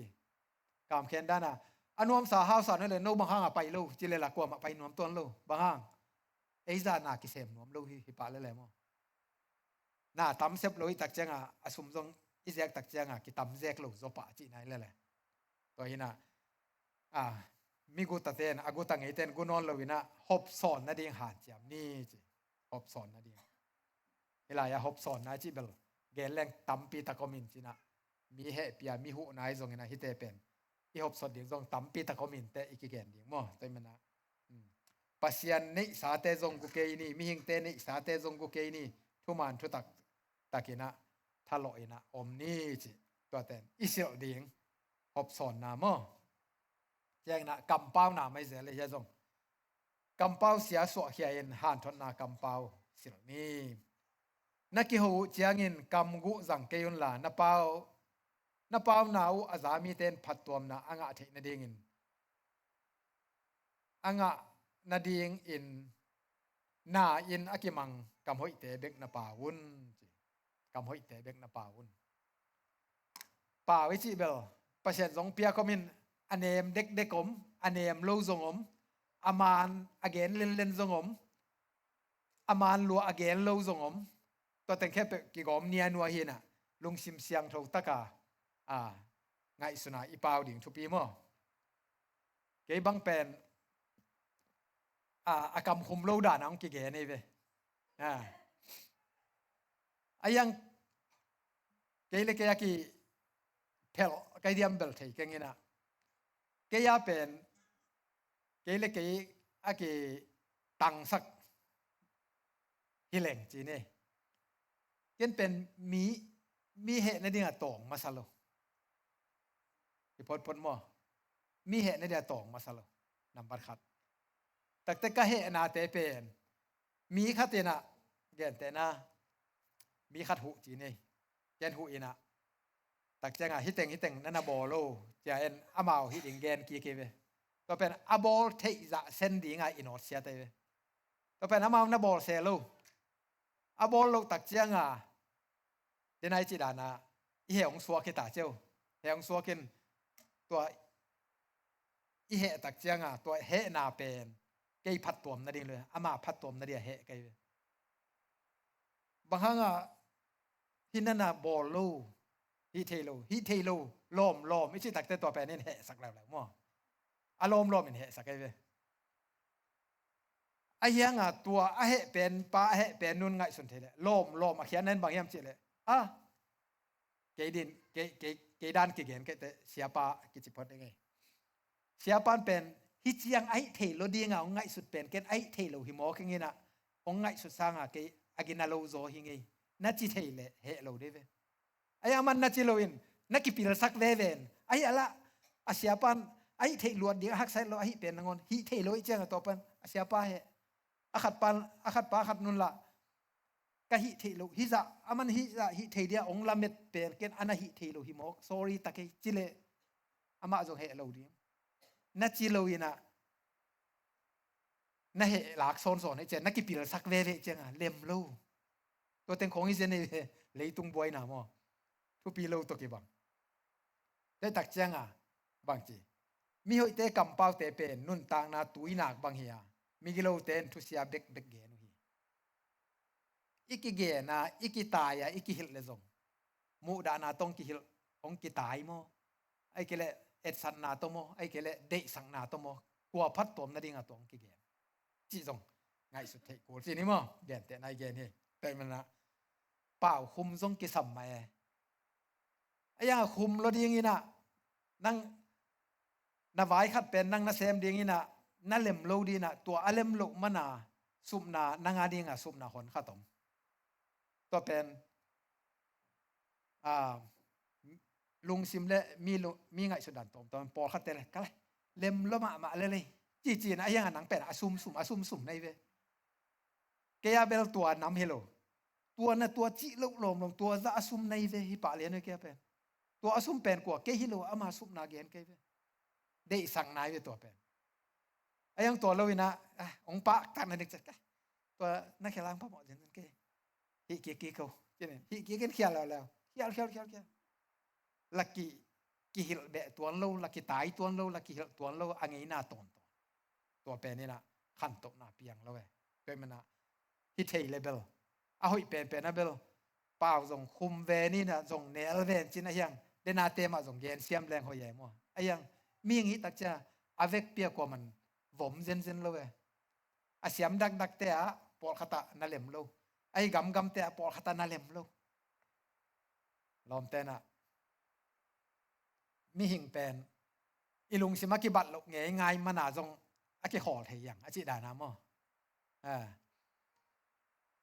กามเคนด้านะอนวมสาหาวสอนนั่นเลยโนบางห้างไปลูจิเลละกลัวมาไปนวมต้นลูบางห้างไอ้ซานากิเซมนวมลูฮิปาเลเลยมั้งน่าตั้มเซฟลูตักเจงอสมทรงอิเซกตักเจงกิตั้มเซกลูโซปะจีไหนเลยตัวนี้นะมีกูตัดเต้นอากูตั้งไงเต้นกูนอนเลยวินะฮอบสอนนั่นเองหาจามนี่จีฮอบสอนนั่นเองเวลาฮอบสอนนะจีเบลเกลแรงตั้มปีตะกมินจีนะมีเหตุปีมีหูนายทรงนะฮิตเตเป็นอีฮอบสอนเดียงทรงตั้มปีตะกมินเตอีกเกนเดียงมั้งตัวมันนะปัสยันนี่สาเตทรงกูเกยนี่มีหิงเตนี่สาเตทรงกูเกยนี่ทุมันทุตักตะกินะทะเลาะนะอมนี่จีตัวเต้นอิสิโอเดียงฮอบสอนนะมั้งแจ้งนะกำเป้าหนาไม่เสียเลยยะจงกำเป้าเสียสวะเขียนหันทนนากำเป้าสิลนี่นักกิหูเจียงินกำกุจังเกยุนลานาเป้าหนาวอาจามีเต้นผัดตัวนะอ่างะเทนดิงินอ่างะนาดิงอินนาอินอากิมังกำหอยเตเบกนาป่าวุนกำหอยเตเบกนาป่าวุนป่าวิจิเบลประเสริฐสงเปียก็มินอันเนมเด็กๆผมอันเนมโลซงผมอามานอเกนเล่นซงผมอามานลัวอเกนโลซงผมตัวแต่งแค่เปกี่กอมเนียนัวเฮนะลุงซิมเสียงทตะกาไงสุนัยอีปาวดิ่งทุปีมั้งเกี่ยบังเป็นอากำคุมโลด่าน้องกี่เกนี่เว้ยังเกี่ยเล็กๆกี่เพลเกี่ยเดียมเบลที่เก่งนะเกี่ยเป็นเกี่ยเล็กๆกี่ตังสักฮิเลงจีนี่เกี่ยเป็นมีเหตุในเดือนตองมาซาโลที่พดมั่วมีเหตุในเดือนตองมาซาโลนำบัตรขัดแต่ก็เหตุนาเตเป็นมีขัดเตนะเกี่ยนเตนะมีขัดหูจีนี่เกี่ยนหูอินะตักเจ้าฮิตเต็งนั่นน่ะบอลโลจะเอ็นอามาฮิตเองแกนกี่เกเวก็เป็นอาบอลเทจะเส้นดีง่ายอินอเซียเตเวก็เป็นอามาน่ะบอลเซโลอาบอลโลตักเจ้าเจนายจีดานะอีเหงสัวกิตาเจ้าเหงสัวกินตัวอีเหตักเจ้าตัวเหนาเป็นเกยพัดตัวนั่นเองเลยอามาพัดตัวนั่นเดียเหเกยบางครั้งที่นั่นน่ะบอลโลฮิเทโลล้อมไม่ใช่ตักแต่ตัวแปรนี่แห่สักแล้วมั้ง อารมณ์ลมเห็นสักไอ้เว้ไอ้ยังอ่ะตัวไอ้เป็นป้าไอ้เป็นนุ่นไงสุนเทเลยลมอ่ะเขียนนั้นบางอย่างจิเลยอ่ะเกดินเกดานเกเกนเกแต่เสียป้ากิจพอดยังไงเสียป้าเป็นฮิตยังไอ้เทโลดีงาไงสุดเป็นเกไอ้เทโลหิมอคิงินะองไงสุดสร้างอ่ะเกอากินาโลโซหิงไงนัดจิเทเลยเฮโลเดเวไอ้อามันนัดจิโลอินนักกิปิลสักเวเวนไอ้อะไรอาเสียป้าไอ้เทลวดเดียหักใส่โลไอ้เป็นงอนฮิเทโลอีเจ้าตัวเป็นอาเสียป้าเฮอาขัดปาขัดนุนละก็ฮิเทโลฮิจะอามันฮิจะฮิเทเดียองละเม็ดเป็นเกนอันนั้นฮิเทโลหิมอ sorry ตะเกจิเลอามาจงเฮโลดีนัดจิโลอินะนั่นเหลักโซนไอ้เจ้านักกิปิลสักเวเจ้าเล็มโลตัวเต็งของอีเจนี่เลยตุงบวยนะมั้งทุปีโลตัวกี่บังได้ตักเจ้าบางจีมีหัวเตะกำเป้าเตะเป็นนุ่นต่างนาตุยนักบางเฮียมีกิโลเตนทุเสียเบกเกนุฮีอีกเกนะอีกตายอีกหิลเลซงมูดานาตงกิหิลองกิตายมั้งไอ้เกลเอ็ดสันนาตโมไอ้เกลเดสังนาตโมกลัวพัดตัวนั่นดิ่งตัวองกิเกจีจงไงสุดเทกูสินี่มั้งเด่นแต่ในเกนี่แต่มันนะเปล่าคุมทรงกิสัมมาไอ้ยังคุมรถดิ่งนี่นะนั่งนาไว้ขัดเป็นนั่งนาเซมดิ่งนี่นะนั่นเล็มโลดีนะตัวอเล็มโลมันนะสุมนานางาดิ่งสุมนาหอนข้าตมตัวเป็นลุงซิมเล่มีไงสุดดันตมตัวปอขัดเตะเลยก็เลยเล็มโลมาเลยจีนะไอ้ยังหนังเป็นสุ่มในเวเกียเบลตัวน้ำเฮโลตัวน่ะตัวจีลุกลมตัวจะสุ่มในเวฮิปะเลียนเกียเป็นตัวสุ่มเป็นกว่าเกฮิโลอามาสุ่มนาเกนเกเวได้สั่งนายเวตัวเป็นไอ้ยังตัวเราวินะองปะตักนั่นเด็กจัดตัวนักแข่งพ่อหมอเจนเกฮิเกีเขาเจนฮิเกีกันเขียนแล้วเขียนลักกี้ฮิลเบะตัวเราลักกี้ตายตัวเราลักกี้ฮิลตัวเราอันนี้น่าตนตัวเป็นนี่นะขันตกหน้าเปียงแล้วเว้ยเป็นมันนะฮิตเทเลเบลเอาหิเป็นนะเบลเปล่าส่งคุมเวนี่นะส่งเนลเวนจินะยังเดนาเตมาส่งเยนเสียมแรงหัวใหญ่มั่วไอ้ยังมีอย่างนี้ตักจะอเวกเปียกว่ามันผมเซนแล้วเว้ยอาเสียมดักเตะปอลขตานาเลมโลไอ้กำเตะปอลขตานาเลมโลลอมเตนะมีหิงเป็นอีลุงสิมากิบัตลกเงยง่ายมาหนาจงอากิหอดเฮียงอาจิดานามั่ว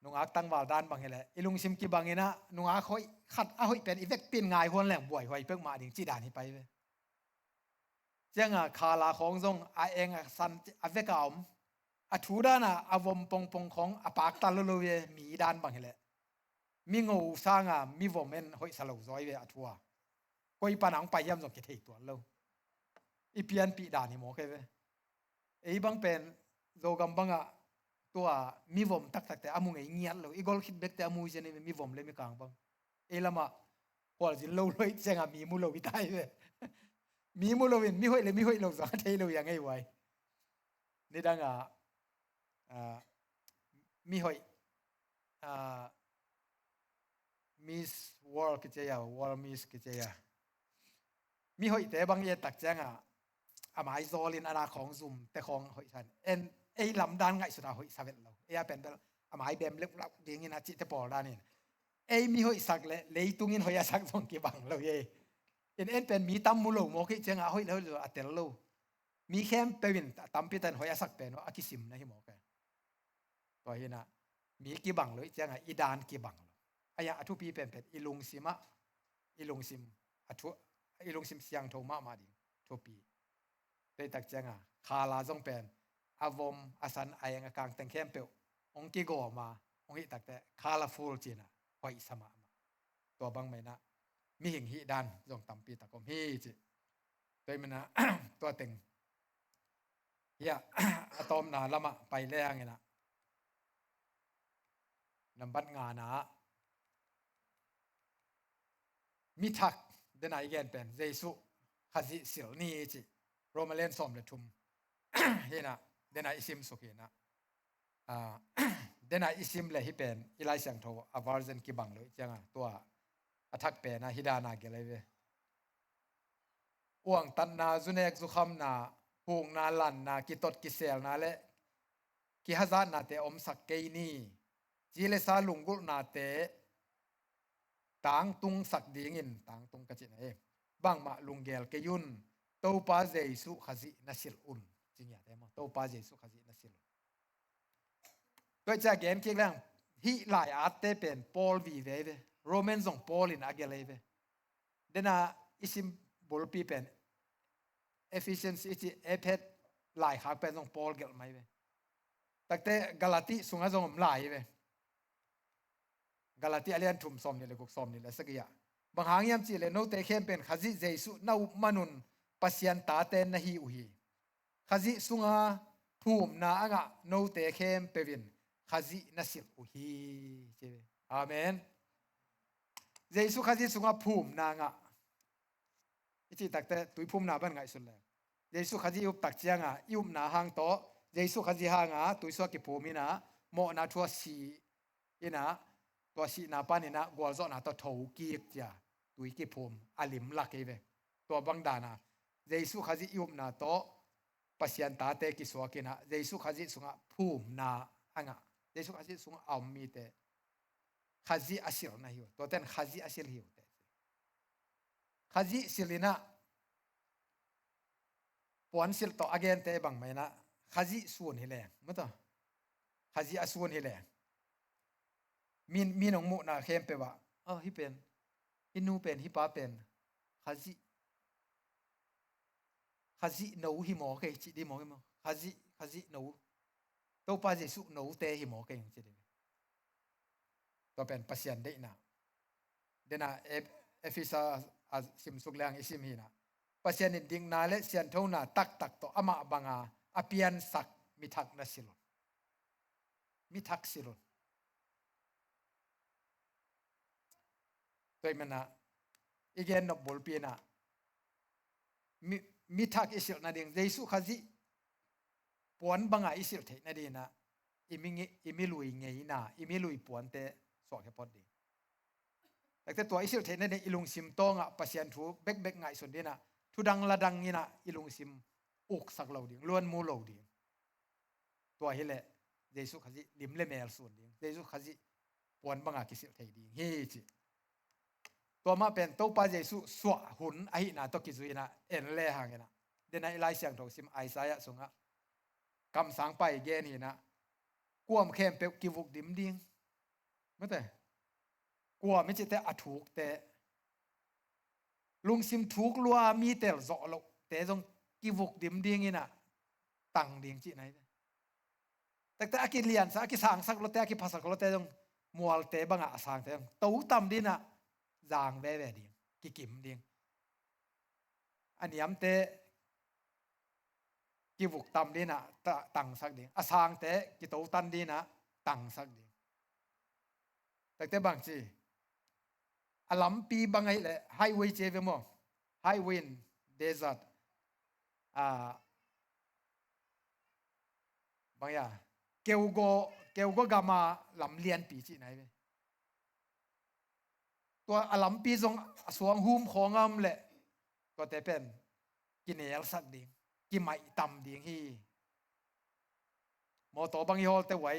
นุงอักตั้งวาดานบางอย่างแหละอีลุงซิมกิบางอย่างนะนุงอักเขาขัดเอาเป็นอีเวกปีนง่ายคนแหลงบ่อยหอยเพิ่งมาดิ่งจีดานี่ไปเว้ยเจ้าคาลาของทรงอาเองสันอเวกอมอาทูดานะอาวมปงของอปากตาลุลุเวมีดานบางอย่างแหละมีงูสร้างมีวอมเมนหอยสลาวซอยเวอาทัวก็อีปานังไปย่ำส่งกิเทตัวเราอีเปียนปีดานี่หมอเคยเว้ยไอ้บางเป็นโจกัมบังตัวมีวอมตักแต่อามุงไอ้เงียบเลยอีกอลคิดเบ็กแต่อามุยเจนี่มีวอมเลยมีกลางบังเอละมาพอจิโลเลยเจ้ามีมูโลวิตายเว้ยมีมูโลวินมีห้อยโลสักเทโลยังไงไว้นี่ดังมีห้อยมิสวอลกิเจียวอลมิสกิเจียมีห้อยแต่บางอย่างตักแจ้งอามาไอโซลินอาณาของซุ่มแต่ของห้อยฉันไอ้ลำดานไงสุดาห้อยสาเวลเราเป็นแบบอามาไอเบมเล็กลักดิ่งนะจิตจะปอดานี่มีห้อยสักเลยตุงินห้อยสักส่งกี่บังเราเป็นมีตั้มมูโลโมกิเจ้าห้อยเราอัตเตลโลมีแค่เป็นตั้มพิตันห้อยสักเป็นว่าอากิซิมนะฮิโมกันตัวนี้นะมีกี่บังเลยเจ้าอีดานกี่บังไอ้ยาทุปีเป็นอีลุงซิมอีลุงซิมเสียงโทมาดิทุปีได้ตักเจ้าคาลาจงเป็นอาวมอาสันไอ้ยังกางแต่งเข้มเปลองกิโกมาองหิตักแต่คาลาฟูลจีน่ะหอยสมาตัวบางไม่นะมีหิ่งหิดันจงตั้มปีตะกมฮีจิตัวมันนะตัวเต็งเฮียอะตอมนาละมาไปแรงไงนะนำบัดงานะมิทักเดนายแกนเป็นเจสุฮัจิสิลนี่จิโรมาเลนสอมเลทุมเฮนะเดนายอิซิมสุกีนะเดนายอิซิมเลยฮิเป็นอิไลเซียงโทอาวาร์เซนกิบังเลยจังตัวอัทักเป็นนะฮิดานาเกเลยเวอ้วงตันนาจุเนกจุคำนา หงนาลันนากิตดกิเซลนาเลกิฮะซานาเตอมสักเกนีจีเลซาลุงกุนาเตต่างตุงสักดิ่งอินต่างตุงกะจินเอบางมาลุงเกลเกยุนโตปาเจสุขจินัสิลอุนจริงอย่างเดียวโตปาเจสุขจินัสิลตัวจากเกณฑ์คิดเรื่องฮิหลายอาเตเป็นปอลวีเวโรแมนส่งปอลินอาเกเลเวเดน่าอิสิมบุลปีเป็น efficiency อิจิเอเพดหลายขาเป็นส่งปอลเกลไม่เวแต่แต่กาลาติสุงหาส่งหลายเวกาลาติอาเลียนทุ่มซอมนี่เลยกุกซอมนี่เลยสักอย่างบางหางยามจีเลยโนเตเข้มเป็นขจิเจสุนามานุนปัสยันตาเตนนะฮีอุฮีขจิสุงหาภูมินาอ่ะโนเตเข้มเปวินขจินัสิลอุฮีเจอาเมนเจสุขจิสุงหาภูมินางะอิจิตักแต่ตุยภูมินาบันไงสุดเลยเจสุขจิยุบตักเจียงะยุบนาหางโตเจสุขจิหางะตุยสวกิภูมินะโมนาทัวสีอินะตัวสีนาปานินะกวลโซนาตัวถูกีกจ้าตุยกิภูมิอลิมลักเอเวตัวบังดานะเจสุขจิยุบนาโตปัสยันตาเตกิสวกินะเจสุขจิสุงหาภูมินาอ่ะเจสุขจิสุงหาอมมีเตขจิอาศิลนะฮิวตัวเต้นขจิอาศิลฮิวเตขจิศิลินะปวนศิลต่ออเกนเตบังไม่นะขจิส่วนฮิเลงมั้งต่อขจิอาส่วนฮิเลงมีน้องมุนะเข้มไปว่าฮิเป็นฮินูเป็นฮิป้าเป็นขจิหนูฮิโมเกจิดีโมฮิโมขจิหนูตัวป้าเจสุหนูเตฮิโมเกยังจิดีตัวเป็นปัสยันได้นะเดน่าเอฟิซาสิมสุกแรงอิสิมฮีนะปัสยันดิ้งนาเลเซียนเท่านาตักตัวอามาบังอาอภิยันสักมิทักนัสิลุนมิทักสิลุนตัวมันนะอีกอย่างนบบอลปีนะมิทักอิสิลนาดิ่งเจสุขจิปวนบังอาอิสิลเทนาดีนะอิมิลุยเงยนะอิมิลุยปวนเตสวกแค่พอดีแต่ตัวอิสิลเทนในอิลุงซิมโตงะปัสยันทูเบกไงส่วนดีนะทุดังละดังนี่นะอิลุงซิมอุกสักเหล่าดิ่งล้วนมูเหล่าดิ่งตัวเฮเลเจสุขจิลิมเลเมลส่วนดิ่งเจสุขจิปวนบังอากิสิลเทดิ่งเฮจิตัวมาเป็นตัวป้าเจสุสวะหุ่นไอ้น่ะตัวกิจุยนะเอ็นเล่หางนะเดนไอไลเสียงตรงซิมไอซายะสงะกำสังไปเกนี่นะกวมเข้มเปกิวุกดิมดิ้งไม่แต่กลัวไม่ใช่แต่อถูกแต่ลุงซิมถูกลัวมีแต่เจาะลงแต่ตรงกิวุกดิมดิ้งนี่นะตั้งดิ้งจีไหนแต่อากิเลียนสักอากิสางสักรถแต่อากิภาษากรถแต่ตรงมัวแต่บังอาสางแต่ตู้ต่ำดินะจางแว่ๆดิ้งกิมดิ้งอันนี้มเตกิวุกต่ำดินะตั้งสักดิ้งอาสางแต่กิตู้ตันดินะตั้งสักดิ้งแต่บางทีอลัมปีบางไงเลยไฮเวย์เจเวมอไฮเวย์เดซัตบางอย่างเกี่ยวก็กามาลำเลียนปีจีไหนเว้ตัวอลัมปีทรงสวงหุมของงำเลยตัวแต่เป็นกินเอลสักดิ่งกินไม่ต่ำดิ่งฮีมอตัวบางยี่ห้อแต่ไว้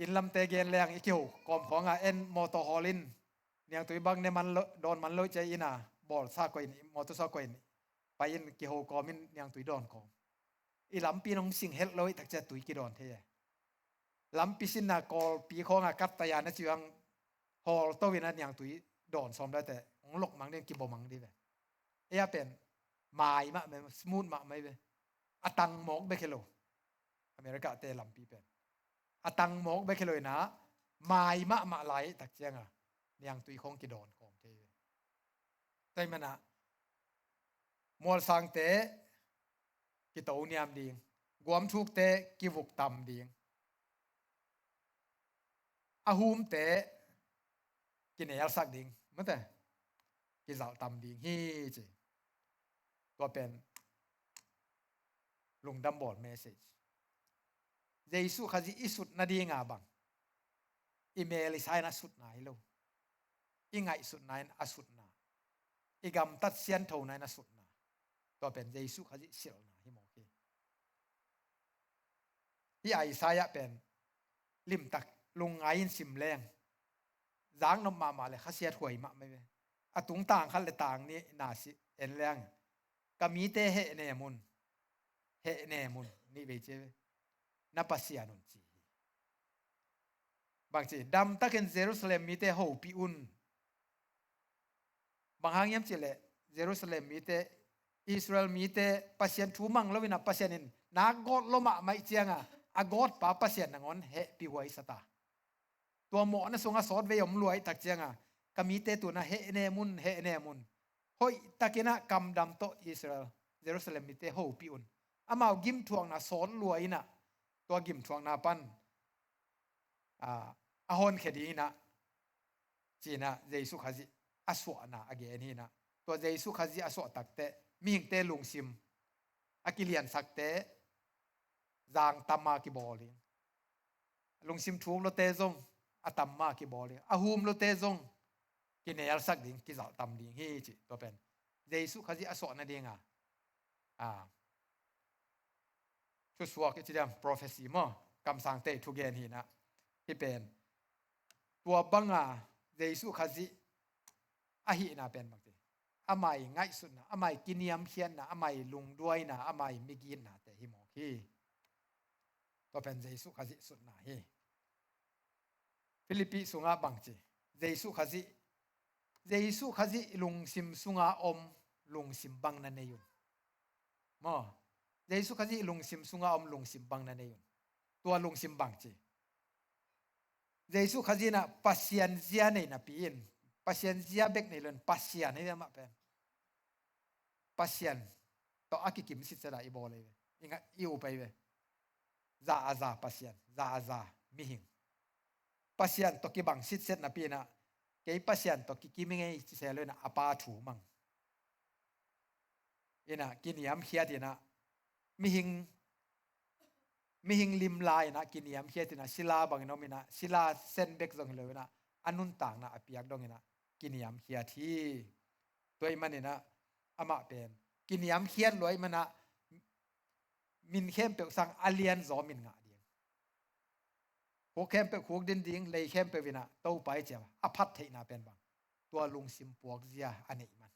อินลำเตเกนแรงอีกเกี่ยวกอมของเอ็นมอเตอร์ฮอลินเนี่ยตัวบางเนี่ยมันโดนมันเลยใจอินะบอลซากอยนี่มอเตอร์ซากอยนี่ไปอินเกี่ยวกอมินเนี่ยตัวโดนของอีลำปีน้องสิงเฮลเลยตักจะตัวกี่โดนเท่ลำปีสินนากอลปีของกัตตายานะจีวังฮอลตัววินันเนี่ยตัวโดนซ้อมได้แต่ของหลกมังเนี่ยกิบมังดีแบบเอ้ยเป็นไม้มะเป็นสมูทมะไม่เป็นอตังหมกเบเคโลอเมริกาเตลำปีเป็นอตังหมกไปแค่เลยนะไม้มะไหลตักเจียงเนี่ยตุยของกิดอนของเทแต่มันมัวสังเตกิโตเนียมดิ่งกวมทุกเตกิวุกตำดิ่งอาหุมเตกินเอลสักดิ่งมั้งแต่กิเจ้าตำดิ่งฮีจีตัวเป็นลุงดัมบอลเมสเซจเจสุขจิอิสุดนาดีงาบังอีเมลิสายนัสุดนายโลอีไงสุดนายอสุดนาอีกำตัดเสียนเท่านายนัสุดนา ตัวเป็นเยซูขจิเสียวนะฮิโมกีที่ไอซายะเป็นลิมตักลุงไงสิมแรงจางนมมาเลยข้าเสียถวยมาไม่เป็นอตุงต่างขันเลยต่างนี้นาสิเอ็นแรงก็มีเตเฮเนมุนเฮเนมุนนี่เวเจนับภาษาหนุนจีบางทีดำตะเกนเยรูซาเล็มมีเตโฮปีอุนบางหางยามเจเลเยรูซาเล็มมีเตอิสราเอลมีเตภาษาทูมังแล้ววินาภาษานินนักกอดลมะไม่เจียงอ่ะอากอดป้าภาษาหนังอนเฮปีไว้สตาตัวหมอนะส่งอาสอดเวียมรวยตักเจียงอ่ะก็มีเตตัวนะเฮเนมุนเฮเนมุนเฮ้ยตะเกนะกำดำโตอิสราเอลเยรูซาเล็มมีเตโฮปีอุนอามากิมทวงนะสอนรวยนะตัวกิมทวงนาปันอาฮอนเขดีนะจีนะเยซูขจิอาสวนะอเกนี่นะตัวเยซูขจิอาสวตักเตมีหิงเตลุงซิมอากิเลียนสักเตจางตามากิบอลิลุงซิมทูมโลเตซงอาตามากิบอลิอาฮูมโลเตซงกินเนลสักดิ่งกิจาตามดิ่งฮีจิตัวเป็นเยซูขจิอาสวนะดิ่งชุดสวกที่เรียก prophecy มั้งคำสั่งเตทุกเย็นฮีนะที่เป็นตัวบังเยซูขจิอาหินะเป็นบางทีอาไม่ง่ายสุดนะอาไม่กินยำเขียนนะอาไม่ลุงด้วยนะอาไม่ไม่กินนะแต่ฮิโมกีตัวเป็นเยซูขจิสุดนะฮีฟิลิปปีสุงาบางทีเยซูขจิลุงซิมสุงาอมลุงซิมบังนั่นเองมั้งเยซูขจิลุงซิมสุงาอมลุงซิมบังนั่นเองตัวลุงซิมบังจีเยซูขจินะปัสยันเจียนี่นะปีนปัสยันเจียเบกนี่เลยปัสยันนี่มาเป็นปัสยันต่ออากิกิมสิทธิ์ได้อีบอเลยอิงอิวไปเวซาซาปัสยันซาซามิหิงปัสยันต่อกิบังสิทธิ์เสร็จนะปีนะเกี่ยปัสยันต่อกิมิงไงเสร็จเลยนะอาปาถูมังอินะกินยามเขียดนะมิหิงลิมลายนะกินยามเขียดนะศิลาบางนมินะศิลาเส้นเบกจงเลยนะอันนุนต่างนะอภิยักดงนะกินยามเขียดที่ตัวมันนี่นะอามาเป็นกินยามเขียดรวยมันนะมินเข้มเปสังอาเลียนจอมินงาเดียงหัวเข้มเปหัวดินดิ้งเลยเข้มเปวินะเต้าไปเจ้าอภัทเทนะเป็นบางตัวลุงซิมปวกเสียอันนี้มัน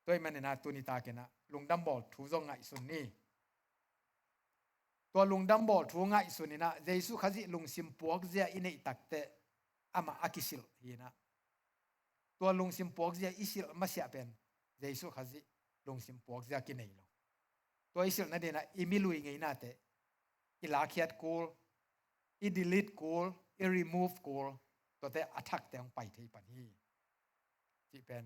ตัวมันนี่นะตัวนี้ตาเกนะลุงดัมบอลถูจงไงสุนนี่ตัวลุงดัมบอลถูไงสุนนี่นะเยซูขจิลุงซิมปวกเสียอินี่ตักเตอามาอากิสิลฮีนะตัวลุงซิมปวกเสียอิสิลมาเสียเป็นเยซูขจิลุงซิมปวกเสียกินไหนลงตัวอิสิลนั่นเองนะอิมิลุยไงนะเตอิลาเคียดกูลอิดิลิทกูลอิรีมูฟกูลตัวเตอัทักแต่งไปที่ปันฮีที่เป็น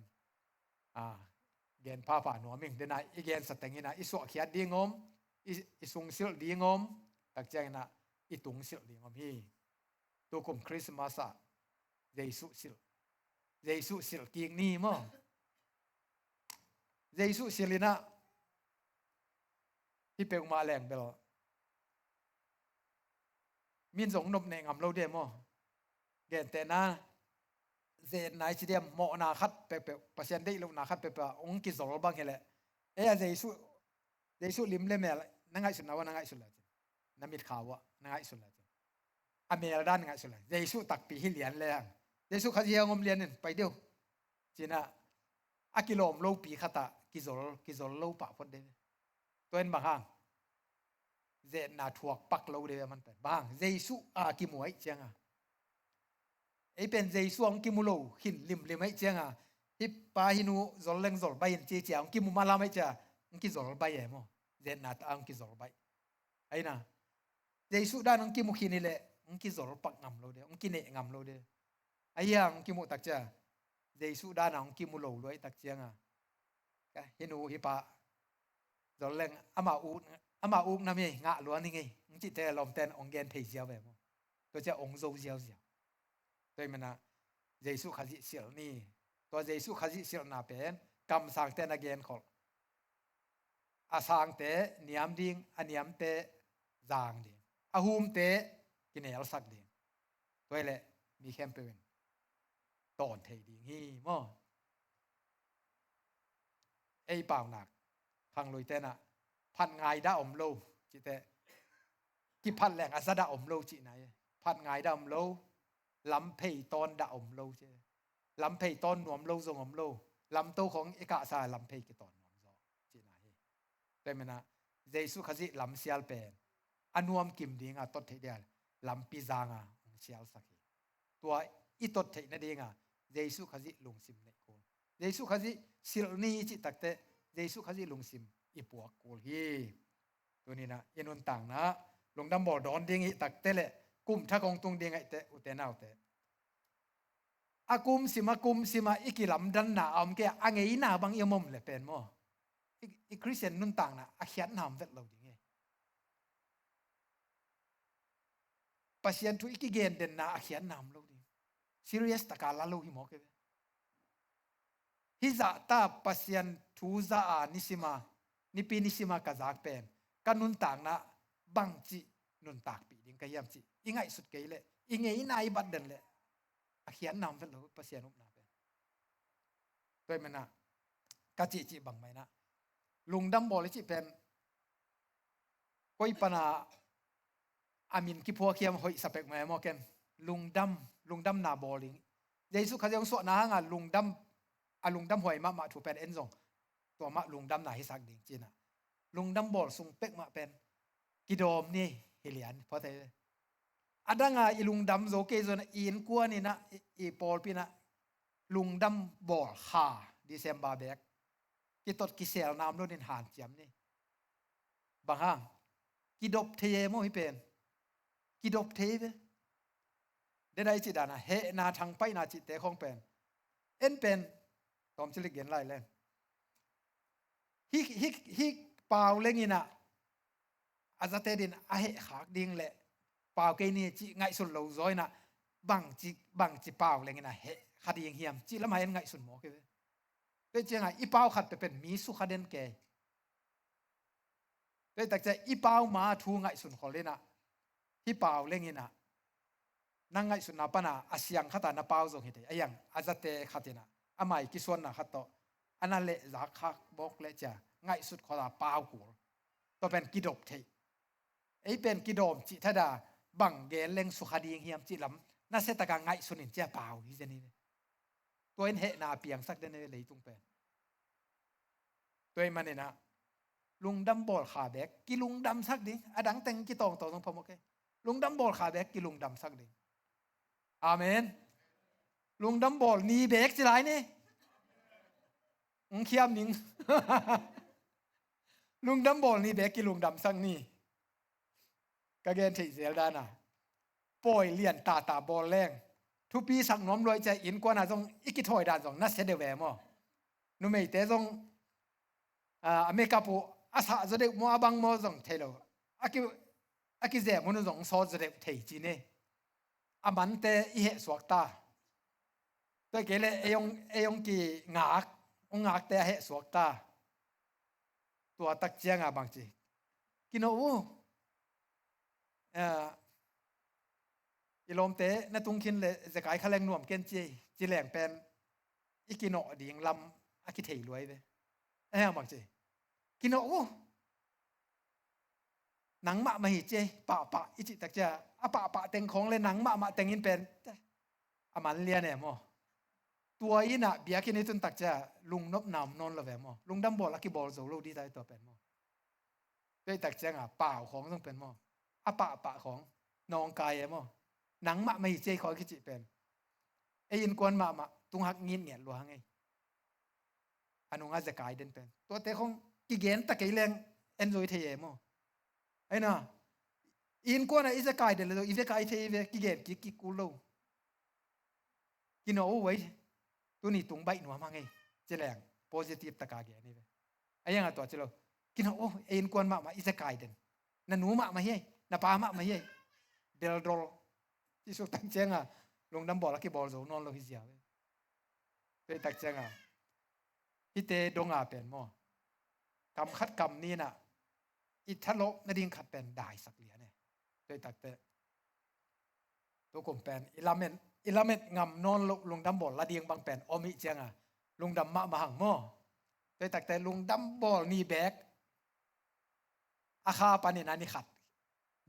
เกณฑ์ผ้าผ่าหนัวมิงเดนายอีเกณฑ์สเต็งนี่นะอิสุเขียดดีงอมอิสุงสิลดีงอมตักใจนะอิตุงสิลดีงอมฮีตัวกลุ่มคริสต์มาสเยซูสิลกิงนี่มั้งเยซูสิลินะที่เป็นมาแรงไปแล้วมินสงนบเนงำเราเดียมั้งเกณฑ์แต่นะเจนนายชิเดียมหมอนาคัดเปเปเปอร์เซ็นต์ได้ลงนาคัดเปเปองค์กิจสรบางเหละเยซูลิมเล่แม่นั่งไงสุดนะว่านั่งไงสุดละน้ำมิดขาวะนั่งไงสุดละอเมริกันนั่งไงสุดละเยซูตักปีให้เหรียญเลยเยซูขัดเยียงงมเหรียญนี่ไปเดียวจีน่ะอากิโลมโลปีขัดตะกิจสรโลปะพอดเดียวตัวเองบางห้างเจนนาถวกปักโลเดียวมันเป็นบางเยซูกิมวยเจียงไอ้เป็นเยซูองกิมุโลหินลิมไอ้เจียงฮิปปาฮินูจอลเลงจอลใบเจียองกิมุมาลาไม่เจียองกิจอลใบมั้งเจนนาตองกิจอลใบไอ้น่ะเยซูด้านองกิมุขินี่แหละองกิจอลปักงำโลเดียวองกิเนงำโลเดียวไอ้ยังองกิมุตักเจียเยซูด้านองกิมุโลด้วยตักเจียงฮินูฮิปปาจอลเลงอามาอูนั่นไงงะล้วนนี่ไงองจิตเตลอมเตนองเกนเพย์เจียวแบบมั้งตัวเจ้าองโซเจียวตัวมันนะเยซูขจิเสียนี่ตัวเยซูขจิเสียน่าเป็นกำสังเตนักเกนขออาสังเตนิยมดิ่งอันนิยมเตจางดิ่งอาหุมเตกินเอลสักดิ่งตัวเละมีเข้มเป็นตอนเทดิ่งฮีมั้งไอ้เปล่าหนัก พังลุยเตนะพันไงได้อมโลจิเตกี่พันแหล่งอาซาได้อมโลจิไหนพันไงได้อมโลลำเพยตอนได้อมโลเจลำเพยตอนหนวมโลทรงอมโลลำโตของเอกาซาลำเพยกี่ตอนหนวมโซจิไหนได้ไหมนะเยซูขจิลำเสียลเป็นอันวมกิมดีงาตดเทียลลำปิจางาเสียลสักตัวอีตดเทียนดีงาเยซูขจิลุงซิมเนโกเยซูขจิสิลนีจิตักเตเยซูขจิลุงซิมอีปัวกูฮีตัวนี้นะยันวนต่างนะลงดำบ่อดอนดิ้งอีตักเตเลยกุมถ้ากองตุงดิ้งไอเตอุเตนาอุเตอากุมสิมาอีกิลำดันนาอมแกอังเอินาบางยมมเลยเป็นมั้งอีคริสเตียนนุ่นต่างนะอาเขียนนามเวทเราดิ้งไงปัศยันทุอีกิเกนเดนนาอาเขียนนามเราดิ้ง serious ตะการละเราหิมอกเกฮิจะตาปัศยันทูจะอานิสิมานิปีนิสิมากะจากเป็นกันนุ่นต่างนะบังจินุ่นตากปีดิ้งกะยามจิอีไงสุดเกยเลยอีไงนายบัดเดนเลยอาเขียนนามเวทเราปัศยันอุปนาเป็นด้วยมันนะกะจิบังไหมนะลุงดำบอลจิเป็นก้อยปนาอามินกิพัวเขียมหอยสเปกแม่มอเกนลุงดำนาบอลิงเยซูขยันสวดนะงาลุงดำหอยมาถูเป็นเอ็นซงตัวมาลุงดำนาฮิสักดิ่งจีน่ะลุงดำบอลส่งเป็กมาเป็นกิโดมนี่เฮลียนเพราะแต่อดังอีลุงดำโจเกจนะอินกัวนี่นะอีปอลปีนะลุงดำบอลขาดิเซมบาเบกกิตดกิเซลนามโลนินหานเจียมนี่บางห้างกิดบเทยโมฮิเป็นกิดบเทยเดได้จิดานะเฮนาทางไปนาจิตเตะของเป็นเอ็นเป็นตอมจิลิกเย็นไล่เล่นฮิเปล่าเล่งินะอาจจะเตดินอาเหขากดิ่งเละเปล่าเกนี่จิไงสุดเหลาจ้อยนะบังจิเปล่าเล่งินะเฮขัดยังเหียมจิละมาเอ็นไงสุดหมอเกยด้วยเจียงไงอีเปล่าขัดไปเป็นมีสุขเด่นเกยด้วยแต่จะอีเปล่ามาทูไงสุดขอเลยนะที่เปล่าเล่งินะนั่งไงสุดนับปนะอาเซียงขัดนับเปล่าจงเห็นไอ้ยังอาจจะเตขัดนะอาไม่กิส่วนนะขัดต่ออันนั้นเละจากขักบอกเละจ้ะไงสุดขอละเปล่ากูตัวเป็นกิดบเทไอ้เป็นกิดมจิทดาบังเกลเล่งสุขดีเฮียมจิลำน่าเสตกางไงสุนินเจ้าเปล่าที่จะนี่ตัวเองเหนาเปียงสักเดนเลยตุงเป็นตัวเองมันเนี่ยนะลุงดำบอลขาแบกกิลุงดำสักดิอดังแต่งกิตองต่อตรงพมโอเคลุงดำบอลขาแบกกิลุงดำสักดิอาเมนลุงดำบอลนีแบกสิไรนี่เขียมนิงลุงดำบอลนีแบกกิลุงดำสักนี่กะเกนที่เสียดานะป่อยเลียนตาบอลแรงทุปีสักน้อมรวยใจอินกว่าน่ะจงอีกิถอยดานจงนัสเสเดเวมอนุเมยเตจงอเมริกาปูอาสาจะได้มัวบังมัวจงเทโลอากิเจมุนจงซอจะได้เทจีเนอามันเตอีเหสวกตาตัวเกเลเอยงกีงากเตเหสวกตาตัวตักเจียงบางจีกินโอ้อีลมเตะนตุงคินเลยจะกายขลังหน่วมเกนจีแหลงเป็นอีกินโอดิ่งลำอากิเทยรวยเลยบางจีกินโอหนังมาหิเจปะอิจิตักจะปะเต็งของเลยหนังมาเต็งอินเป็นมันเลียเนี่ยมอตัวอินะเบียกินนี่ตุนตักจะลุงนบนำนนละแวมอลุงดำบอลลักกี้บอลโซโลดีได้ตัวเป็นมอด้วยตักจะเปล่าของต้องเป็นมอปะของนองกายมอหนังมาหิเจขอกิจิเป็นอินกวนมาตุงหักงินเนี่ยหลวงไงอนุงอาจะกายเดินเป็นตัวเตะของกิเกนตะกี้แรงเอ็นโจยเทียมอไอ้น่ะอินกวนน่ะอิจะกายเดินเลยอิจะกายเทียกิเกนกิกูโลกินเอาไว้ตัวนี้ตุงใบหนัวมาไงเจริญ positive ตะกาเกนี่เลยไอ้ยังตัวเจริญกินเอาอินกวนมาอิจะกายเดินนั่นหนูมาเฮ้ยนั่นปามาเฮ้ยเดลโดที่สุดตั้งเจงลงดำบอลลักกี้บอลโซนอนโลหิเซียเป็นตั้งเจงฮิเตดงเป็นมอกำคัดกำนี่น่ะอิทะโลนดิ่งขัดเป็นได้สักเหลียเนี่ยโดยตักเตตัวกลมเป็นอิลาเมนงำนอนลงดำบอลละเดียงบางเป็นอมิเจียงลงดำมะมาหังมอ โดยตักแต่ลุงดัมบอลนี่แบกอาคาปานี่นะนี่ขัด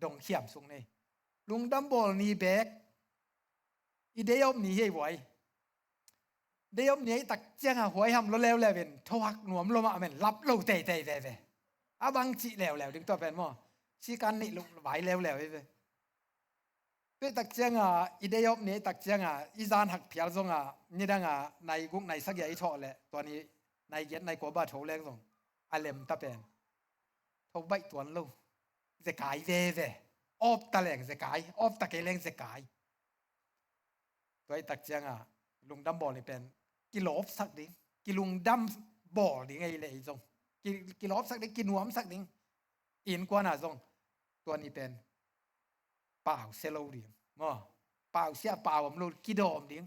ดงเขียมสุงนี่ลุงดัมบอลนี่แบกอีเดียมนี่ให้ไว้เดียมนี่ตักเจียงหัวหำแล้วเป็นทวักหนวมลมอ่ะเป็นรับลูกเตะอาบังจีแล้วดึงตัวเป็นมั่วชีกันนี่ลุกไหวแล้วไปด้วยตักเจียงอีเดียมนี่ตักเจียงอีจานหักเพียรซงนี่ดังในกุ๊กในสักอย่างอีชอแหละตัวนี้ในเย็นในกัวบ้าโถแรงซงอาเลมตะเป็นทบใบตัวลูกจะกายออบตะแหลงจะกายออบตะเกลงจะกายตัวตักเจียงลุงดัมบอลนี่เป็นกิโลฟสักดิ้งกิลุงดัมบอลดิ้งไงเลยซงกิโลฟสักดิ้งกินหัวมสักดิ้งอินกว่าน่ะซงตัวนี้เป็นเปล่าเซโลดิ้งมั้งเปล่าเสียเปล่าผมรู้กิโดมดิ้ง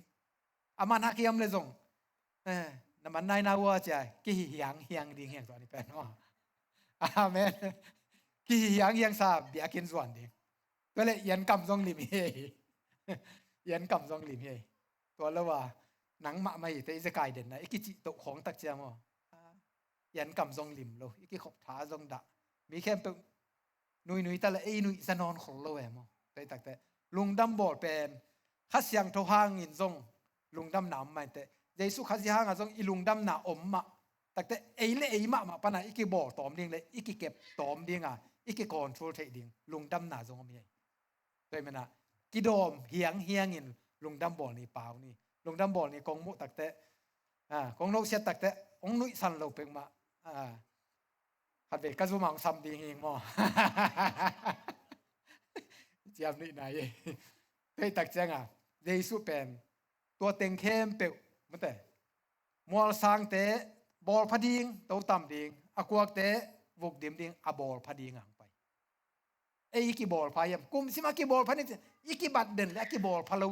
อามันฮักยำเลยซงน้ำมันนายนาวัวจะกี่เฮียงดิ้งเฮียงตัวนี้เป็นมั้งอาเมนกี่เฮียงซาเบียกินส่วนดิ้งก็เลยยันกำซงลิมเฮยันกำซงลิมเฮตัวละว่าหนังมาไม่แต่จะกายเด่นนะอีกจิตของตักเจียมยันกำซงลิมโลอีกขบท้าซงดะมีแค่เป็นนุยแต่ละนุยสนอนของเราแหมแต่ตักแต่ลุงดำบอดเป็นขัดเสียงทหางอินซงลุงดำหนามไม่แต่เยซูขัดเสียงซงอีลุงดำหนาอมมาตักแต่มาปนะอีกบ่อตอมดิ้งเลยอีกเก็บตอมดิ้งอีกคอนโทรลเทดิ้งลุงดำหนาซงมีด้วยมันกิโดมเฮียงอินลุงดำบอดนี่เปล่านี่ลุงดำบอลนี่กองมุตักเตะกองนกเสียตักเตะองนุยสันเราเป็นมาขัดเบกกระซุมังซ้ำดีเองมั้งเจียมนี่ไหนเฮ้ยตักเจียงเยซูเป็นตัวเต็งเข้มเปล่ามันแต่มัวสังเตะบอลพอดีงตัวต่ำดีงอากวกเตะวุกดิมดีงอบอลพอดีงห่างไปอีกบอลพายมกุมสิมากี่บอลพอดีอีกบัดเด่นและกี่บอลพะโล